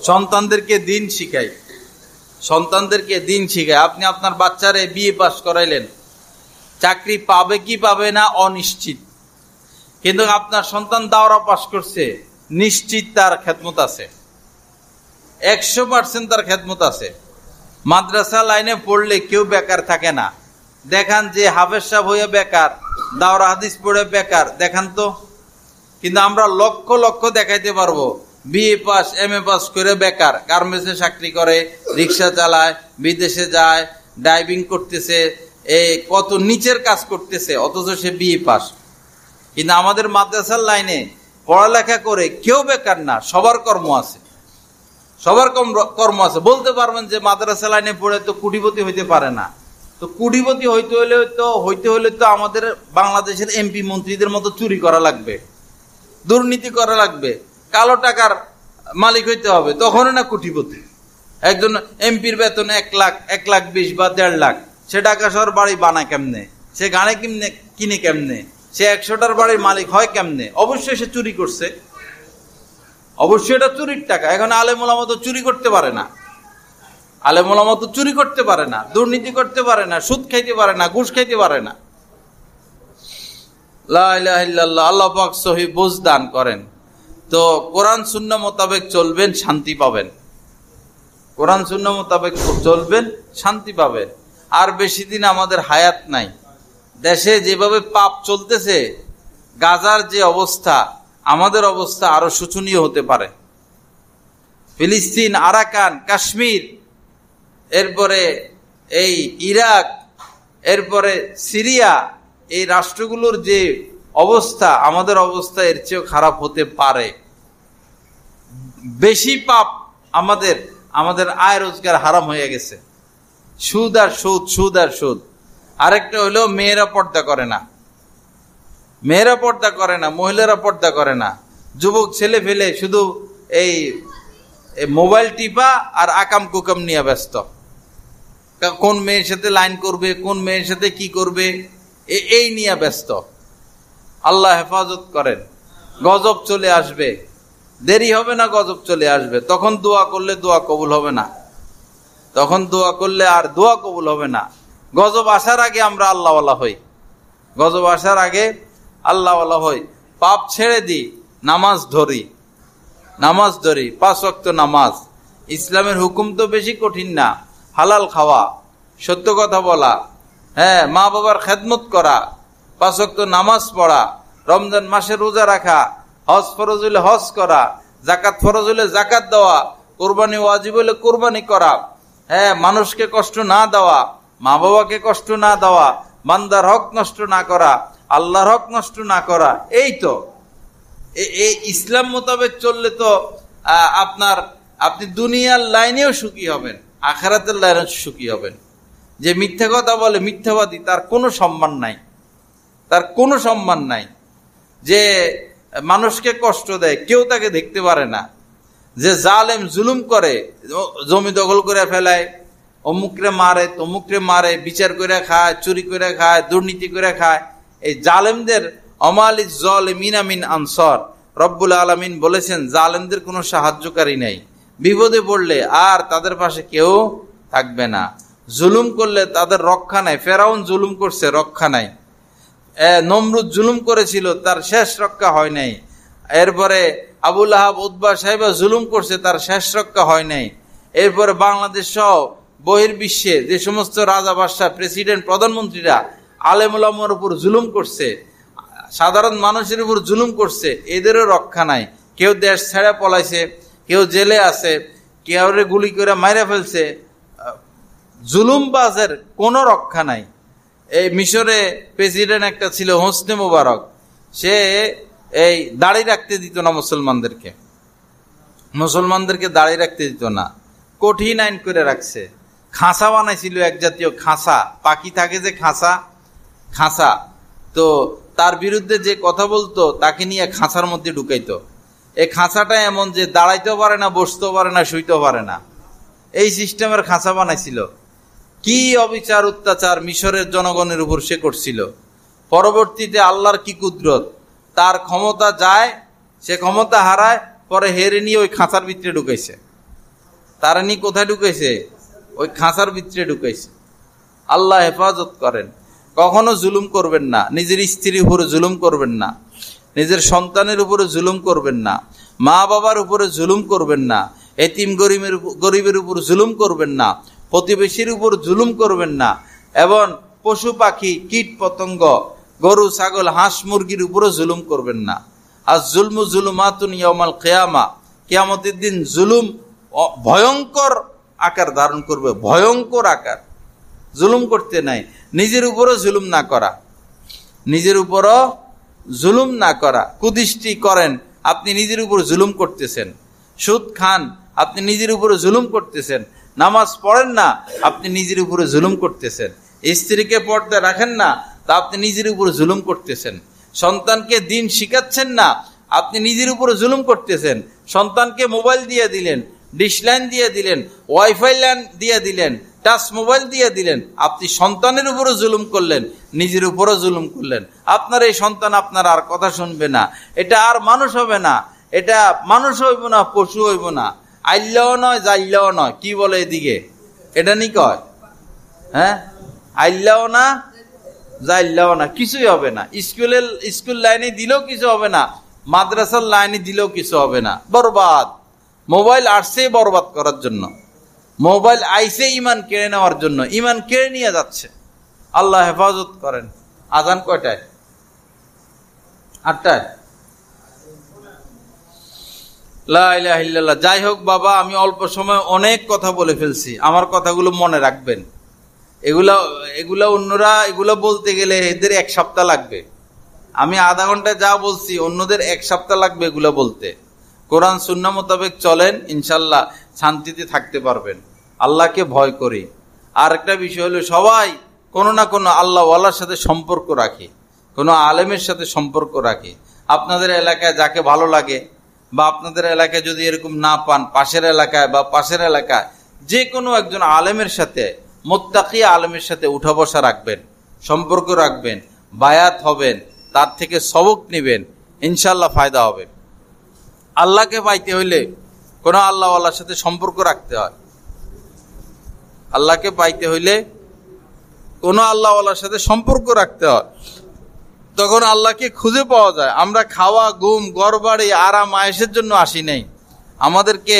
সন্তানদেরকে দিন শিখাই, সন্তানদেরকে দিন শিখাই। আপনি আপনার বাচ্চারে বিএ পাস করাইলেন, চাকরি পাবে কি পাবে না অনিশ্চিত, কিন্তু আপনার সন্তান দাওরা পাস করছে, নিশ্চিত তার খেদমত আছে, 100% তার খেদমত আছে। মাদ্রাসা লাইনে পড়লে কেউ বেকার থাকে না। দেখান যে হাফেজ সাহেব হয়ে বেকার, দাওরা হাদিস পড়ে বেকার, দেখান তো। কিন্তু আমরা লক্ষ লক্ষ দেখাইতে পারবো বিএ পাস এমএ পাস করে বেকার, গার্মেন্টসে চাকরি করে, রিক্সা চালায়, বিদেশে যায়, ড্রাইভিং করতেছে, কত নিচের কাজ করতেছে, অথচ সে বিএ পাস। কিন্তু আমাদের মাদ্রাসার লাইনে পড়ালেখা করে কেউ বেকার না, সবার কর্ম আছে, সবার কর্ম আছে। বলতে পারবেন যে মাদ্রাসা লাইনে পড়ে তো কোটিপতি হইতে পারে না। তো কোটিপতি হইতে হলে তো আমাদের বাংলাদেশের এমপি মন্ত্রীদের মতো চুরি করা লাগবে, দুর্নীতি করা লাগবে, কালো টাকার মালিক হইতে হবে, তখন না কোটিপতি। একজন এমপির বেতন 1,20,000 বা 1.5 লাখ, সে ঢাকা শহর বাড়ি বানায় কেমনে, সে গাড়ি কিনে কেমনে, সে 100টার বাড়ির মালিক হয় কেমনে? অবশ্যই সে চুরি করছে, অবশ্যই এটা চুরির টাকা। এখন আলেম ওলামা তো চুরি করতে পারে না, আলেম ওলামা তো চুরি করতে পারে না, দুর্নীতি করতে পারে না, সুদ খাইতে পারে না, ঘুষ খাইতে পারে না। লা ইলাহা ইল্লাল্লাহ। আল্লাহ পাক সহি বুঝ দান করেন। তো কোরআন সুন্নাহ মোতাবেক চলবেন, শান্তি পাবেন। কোরআন সুন্নাহ মোতাবেক চলবেন, শান্তি পাবেন। আর বেশি দিন আমাদের হায়াত নাই। দেশে যেভাবে পাপ চলতেছে, গাজার যে অবস্থা, আমাদের অবস্থা আরো শোচনীয় হতে পারে। ফিলিস্তিন, আরাকান, কাশ্মীর, এরপরে এই ইরাক, এরপরে সিরিয়া, এই রাষ্ট্রগুলোর যে অবস্থা, আমাদের অবস্থা এর চেয়েও খারাপ হতে পারে। বেশি পাপ আমাদের আয় রোজগার হারাম হয়ে গেছে, সুদ আর সুদ, সুদ আর সুদ। আরেকটা হলো মেয়েরা পর্দা করে না, মেয়েরা পর্দা করে না, মহিলারা পর্দা করে না। যুবক ছেলে ফেলে শুধু এই মোবাইল টিপা আর আকাম কুকাম নিয়ে ব্যস্ত। কোন মেয়ের সাথে লাইন করবে, কোন মেয়ের সাথে কি করবে, এই নিয়ে ব্যস্ত। আল্লাহ হেফাজত করেন। গজব চলে আসবে, দেরি হবে না, গজব চলে আসবে। তখন দোয়া করলে দোয়া কবুল হবে না, তখন দোয়া করলে আর দোয়া কবুল হবে না। গজব আসার আগে আমরা আল্লাহওয়ালা হই, গজব আসার আগে আল্লাহওয়ালা হই। পাপ ছেড়ে দিই, নামাজ ধরি, নামাজ ধরি, 5 ওয়াক্ত নামাজ। ইসলামের হুকুম তো বেশি কঠিন না। হালাল খাওয়া, সত্য কথা বলা, হ্যাঁ, মা বাবার খেদমত করা, 5 ওয়াক্ত নামাজ পড়া, রমজান মাসে রোজা রাখা, হজ ফরজ হলে হজ করা, জাকাত ফরজ হলে জাকাত দেওয়া, কোরবানি ওয়াজিব হলে কোরবানি করা, হ্যাঁ, মানুষকে কষ্ট না দেওয়া, মা বাবাকে কষ্ট না দেওয়া, বান্দার হক নষ্ট না করা, আল্লাহর হক নষ্ট না করা। এই তো এই ইসলাম মোতাবেক চললে তো আপনি দুনিয়ার লাইনেও সুখী হবেন, আখিরাতের লাইনেও সুখী হবেন। যে মিথ্যা কথা বলে, মিথ্যাবাদী, তার কোনো সম্মান নাই, তার কোনো সম্মান নাই। যে মানুষকে কষ্ট দেয়, কেউ তাকে দেখতে পারে না। যে জালেম, জুলুম করে, জমি দখল করে ফেলায়, অমুকরে মারে, তমুকরে মারে, বিচার করে খায়, চুরি করে খায়, দুর্নীতি করে খায়, এই জালেমদের অমালিক জালিমিনা মিন আনসার, রব্বুল আলামিন বলেছেন জালেমদের কোনো সাহায্যকারী নেই। বিপদে পড়লে আর তাদের পাশে কেউ থাকবে না। জুলুম করলে তাদের রক্ষা নাই। ফেরাউন জুলুম করছে, রক্ষা নাই। নমরুদ জুলুম করেছিল, তার শেষ রক্ষা হয় নাই। এরপরে আবুল আহাব, উতবা সাহেবা জুলুম করছে, তার শেষ রক্ষা হয় নাই। এরপরে বাংলাদেশ সহ বহির্বিশ্বে যে সমস্ত রাজা, বাদশাহ, প্রেসিডেন্ট, প্রধানমন্ত্রীরা আলেম ওলামার উপর জুলুম করছে, সাধারণ মানুষের উপর জুলুম করছে, এদেরও রক্ষা নাই। কেউ দেশ ছেড়ে পলাইছে, কেউ জেলে আছে, কেউ গুলি করে মাইরা ফেলছে। জুলুমবাজের কোনো রক্ষা নাই। এই মিশরে প্রেসিডেন্ট একটা ছিল, হোসনে মোবারক, সে এই দাড়ি রাখতে দিত না মুসলমানদেরকে, মুসলমানদেরকে দাড়ি রাখতে দিত না, কঠিন আইন করে রাখছে। খাঁচা বানাইছিল, এক জাতীয় খাঁচা, পাখি থাকে যে খাঁচা, তো তার বিরুদ্ধে যে কথা বলতো তাকে নিয়ে খাঁচার মধ্যে ঢুকাইতো। এই খাঁচাটা এমন যে দাঁড়াইতেও পারে না, বসতেও পারে না, শুইতেও পারে না, এই সিস্টেমের খাঁচা বানাইছিল। কি অবিচার অত্যাচার মিশরের জনগণের উপর সে করছিল। পরবর্তীতে আল্লাহর কি কুদরত, তার ক্ষমতা যায়, সে ক্ষমতা হারায়, পরে হেরে নিয়ে ওই খাঁচার ভিতরে ঢুকাইছে। তারা নিয়ে কোথায় ঢুকাইছে? ওই খাঁচার ভিতরে ঢুকাইছে। আল্লাহ হেফাজত করেন। কখনো জুলুম করবেন না, নিজের স্ত্রীর উপরে জুলুম করবেন না, নিজের সন্তানের উপরে জুলুম করবেন না, মা বাবার উপরে জুলুম করবেন না, এতিম গরিবের উপর জুলুম করবেন না, প্রতিবেশীর উপর জুলুম করবেন না, এবং পশু পাখি কীট পতঙ্গ গরু ছাগল হাঁস মুরগির উপরও জুলুম করবেন না। আর জুলমু জুলুমাতুন ইয়াউমাল কিয়ামা, কিয়ামতের দিন জুলুম ভয়ঙ্কর আকার ধারণ করবে, ভয়ঙ্কর আকার। জুলুম করতে নাই, নিজের উপরও জুলুম না করা, নিজের উপরও জুলুম না করা। কুদৃষ্টি করেন, আপনি নিজের উপর জুলুম করতেছেন। সুদ খান, আপনি নিজের উপরে জুলুম করতেছেন। নামাজ পড়েন না, আপনি নিজের উপরে জুলুম করতেছেন। স্ত্রীকে পর্দা রাখেন না, তা আপনি নিজের উপরে জুলুম করতেছেন। সন্তানকে দিন শিখাচ্ছেন না, আপনি নিজের উপরে জুলুম করতেছেন। সন্তানকে মোবাইল দিয়ে দিলেন, ডিশ লাইন দিয়ে দিলেন, ওয়াইফাই লাইন দিয়ে দিলেন, টাচ মোবাইল দিয়ে দিলেন, আপনি সন্তানের উপরও জুলুম করলেন, নিজের উপরও জুলুম করলেন। আপনার এই সন্তান আপনার আর কথা শুনবে না, এটা আর মানুষ হবে না, এটা মানুষ হইব না, পশু হইব না, আইল্লাও নয় জাইল্লাও নয়। কি বলে এদিকে? এটা নি কয়, হ্যাঁ, আইল্লাও না জাইল্লাও না, কিছুই হবে না। স্কুল লাইনে দিলেও কিছু হবে না, মাদ্রাসার লাইনে দিলেও কিছু হবে না। বরবাদ। মোবাইল আসছে বরবাদ করার জন্য, মোবাইল আইসে ইমান কেড়ে নেওয়ার জন্য, ইমান কেড়ে নিয়ে যাচ্ছে। আল্লাহ হেফাজত করেন। আজান কয়টায়? 8টায়। লা ইলাহা ইল্লাল্লাহ। যাই হোক বাবা, আমি অল্প সময় অনেক কথা বলে ফেলছি, আমার কথাগুলো মনে রাখবেন। এগুলা অন্যরা এগুলো বলতে গেলে এদের 1 সপ্তাহ লাগবে। আমি আধা ঘন্টায় যা বলছি, অন্যদের 1 সপ্তাহ লাগবে এগুলো বলতে। কোরআন সুন্নাহ মোতাবেক চলেন, ইনশাল্লাহ শান্তিতে থাকতে পারবেন। আল্লাহকে ভয় করি। আর একটা বিষয় হলো, সবাই কোনো না কোনো আল্লাহওয়ালার সাথে সম্পর্ক রাখে, কোনো আলেমের সাথে সম্পর্ক রাখে। আপনাদের এলাকায় যাকে ভালো লাগে, বা আপনাদের এলাকায় যদি এরকম না পান, পাশের এলাকায় বা পাশের এলাকায় যে কোনো একজন আলেমের সাথে, মুত্তাকি আলেমের সাথে উঠা বসা রাখবেন, সম্পর্ক রাখবেন, বায়াত হবেন, তার থেকে সবক নেবেন, ইনশাল্লাহ ফায়দা হবে। আল্লাহকে পাইতে হইলে কোনো আল্লাহওয়ালার সাথে সম্পর্ক রাখতে হয়। আল্লাহকে পাইতে হইলে কোনো আল্লাহওয়ালার সাথে সম্পর্ক রাখতে হয়, তখন আল্লাহকে খুঁজে পাওয়া যায়। আমরা খাওয়া, ঘুম, ঘরবাড়ি, আরাম আয়েশের জন্য আসি নাই। আমাদেরকে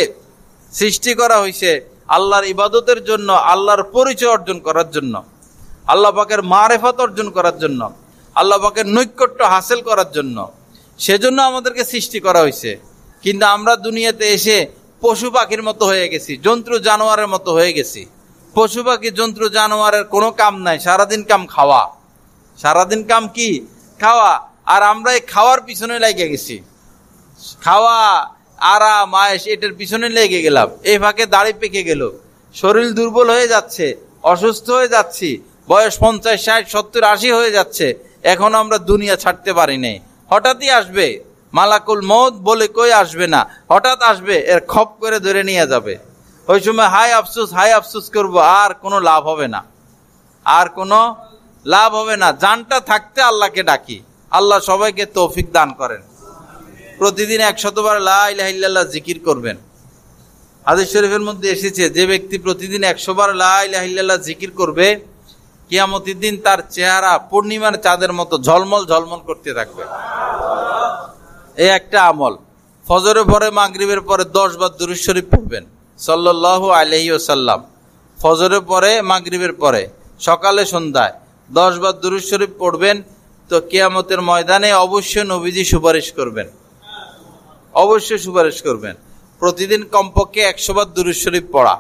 সৃষ্টি করা হয়েছে আল্লাহর ইবাদতের জন্য, আল্লাহর পরিচয় অর্জন করার জন্য, আল্লাহ পাকের মারেফাত অর্জন করার জন্য, আল্লাহ পাকের নৈকট্য হাসিল করার জন্য। সেজন্য আমাদেরকে সৃষ্টি করা হয়েছে। কিন্তু আমরা দুনিয়াতে এসে পশু পাখির মতো হয়ে গেছি, জন্তু জানোয়ারের মতো হয়ে গেছি। পশু পাখি জন্তু জানোয়ারের কোনো কাম নাই, সারাদিন কাম খাওয়া। সারাদিন কাম কি? খাওয়া। আর আমরা এই খাওয়ার পিছনে লেগে গেছি, খাওয়া, আরাম আয়েশ, এটার পিছনে লেগে গেলাম। এই ফাঁকে দাড়ি পেকে গেল, শরীর দুর্বল হয়ে যাচ্ছে, অসুস্থ হয়ে যাচ্ছি, বয়স 50, 60, 70, 80 হয়ে যাচ্ছে। এখন আমরা দুনিয়া ছাড়তে পারি নাই। হঠাৎই আসবে মালাকুল মউত, বলে কই আসবে না, হঠাৎ আসবে, এর খপ করে ধরে নিয়ে যাবে। ওই সময় হাই আফসোস করব, আর কোনো লাভ হবে না, আর কোনো লাভ হবে না। জানটা থাকতে আল্লাহকে ডাকি। আল্লাহ সবাইকে তৌফিক দান করেন। প্রতিদিন 100 বার লা ইলাহা ইল্লাল্লাহ জিকির করবেন। হাদিস শরীফের মধ্যে এসেছে, যে ব্যক্তি প্রতিদিন 100 বার লা ইলাহা ইল্লাল্লাহ জিকির করবে, কিয়ামতের দিন তার চেহারা পূর্ণিমার চাঁদের মতো ঝলমল ঝলমল করতে থাকবে। এই একটা আমল। ফজরের পরে, মাগরিবের পরে 10 বার দুরূদ শরীফ পড়বেন সাল্লাল্লাহু আলাইহি ওয়াসাল্লাম। ফজরের পরে, মাগরিবের পরে, সকালে সন্ধ্যায় 10 বার দুরূদ শরীফ পড়বেন, তো কিয়ামতের ময়দানে অবশ্যই নবীজি সুপারিশ করবেন, অবশ্যই সুপারিশ করবেন। প্রতিদিন কমপক্ষে 100 বার দুরূদ শরীফ পড়া,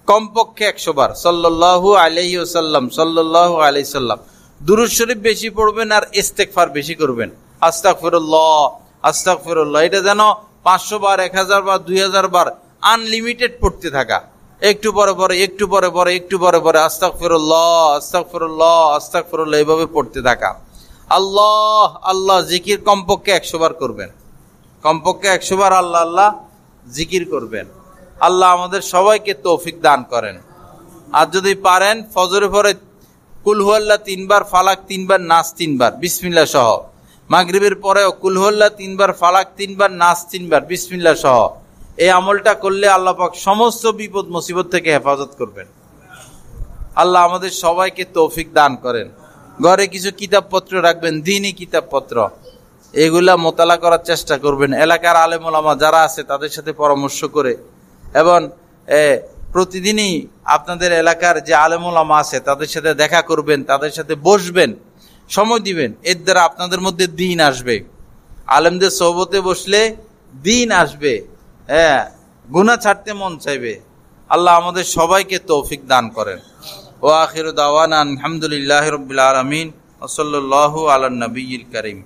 কমপক্ষে 100 বার সাল্লাল্লাহু আলাইহি ওয়াসাল্লাম, সাল্লাল্লাহু আলাইহি সাল্লাম। দুরূদ শরীফ বেশি পড়বেন আর ইস্তেগফার বেশি করবেন। আস্তাগফিরুল্লাহ, আস্তাগফিরুল্লাহ, এটা যেন 500 বার, 1000 বার, 2000 বার আনলিমিটেড পড়তে থাকা। একটু পরে পরে, একটু পরে পরে, একটু পরে পরে আস্তাগফিরুল্লাহ, আস্তাগফিরুল্লাহ, আস্তাগফিরুল্লাহ, এভাবে পড়তে থাকা। আল্লাহ আল্লাহ জিকির কমপক্ষে 100 বার করবেন, কমপক্ষে 100 বার আল্লাহ আল্লাহ জিকির করবেন। আল্লাহ আমাদের সবাইকে তৌফিক দান করেন। আর যদি পারেন ফজরের পরে কুল হুয়াল্লাহ 3 বার, ফালাক 3 বার, নাস 3 বার বিসমিল্লাহ সহ। মাগরিবের পরেও কুল হুয়াল্লাহ 3 বার, ফালাক 3 বার, নাস 3 বার বিসমিল্লাহ সহ। এই আমলটা করলে আল্লাহ পাক সমস্ত বিপদ মুসিবত থেকে হেফাজত করবেন। আল্লাহ আমাদের সবাইকে তৌফিক দান করেন। ঘরে কিছু কিতাবপত্র রাখবেন, দ্বীনি কিতাবপত্র, এগুলা মোতালা করার চেষ্টা করবেন। এলাকার আলেম ওলামা যারা আছে তাদের সাথে পরামর্শ করে, এবং প্রতিদিনই আপনাদের এলাকার যে আলেম ওলামা আছে তাদের সাথে দেখা করবেন, তাদের সাথে বসবেন, সময় দিবেন। এর দ্বারা আপনাদের মধ্যে দ্বীন আসবে। আলেমদের সোহবতে বসলে দ্বীন আসবে, গুনাহ ছাড়তে মন চাইবে। আল্লাহ আমাদের সবাইকে তৌফিক দান করেন। ওয়া আখিরু দাওয়ানা আলহামদুলিল্লাহি রাব্বিল আলামিন ওয়া সাল্লাল্লাহু আলা নবিয়্যিল কারীম।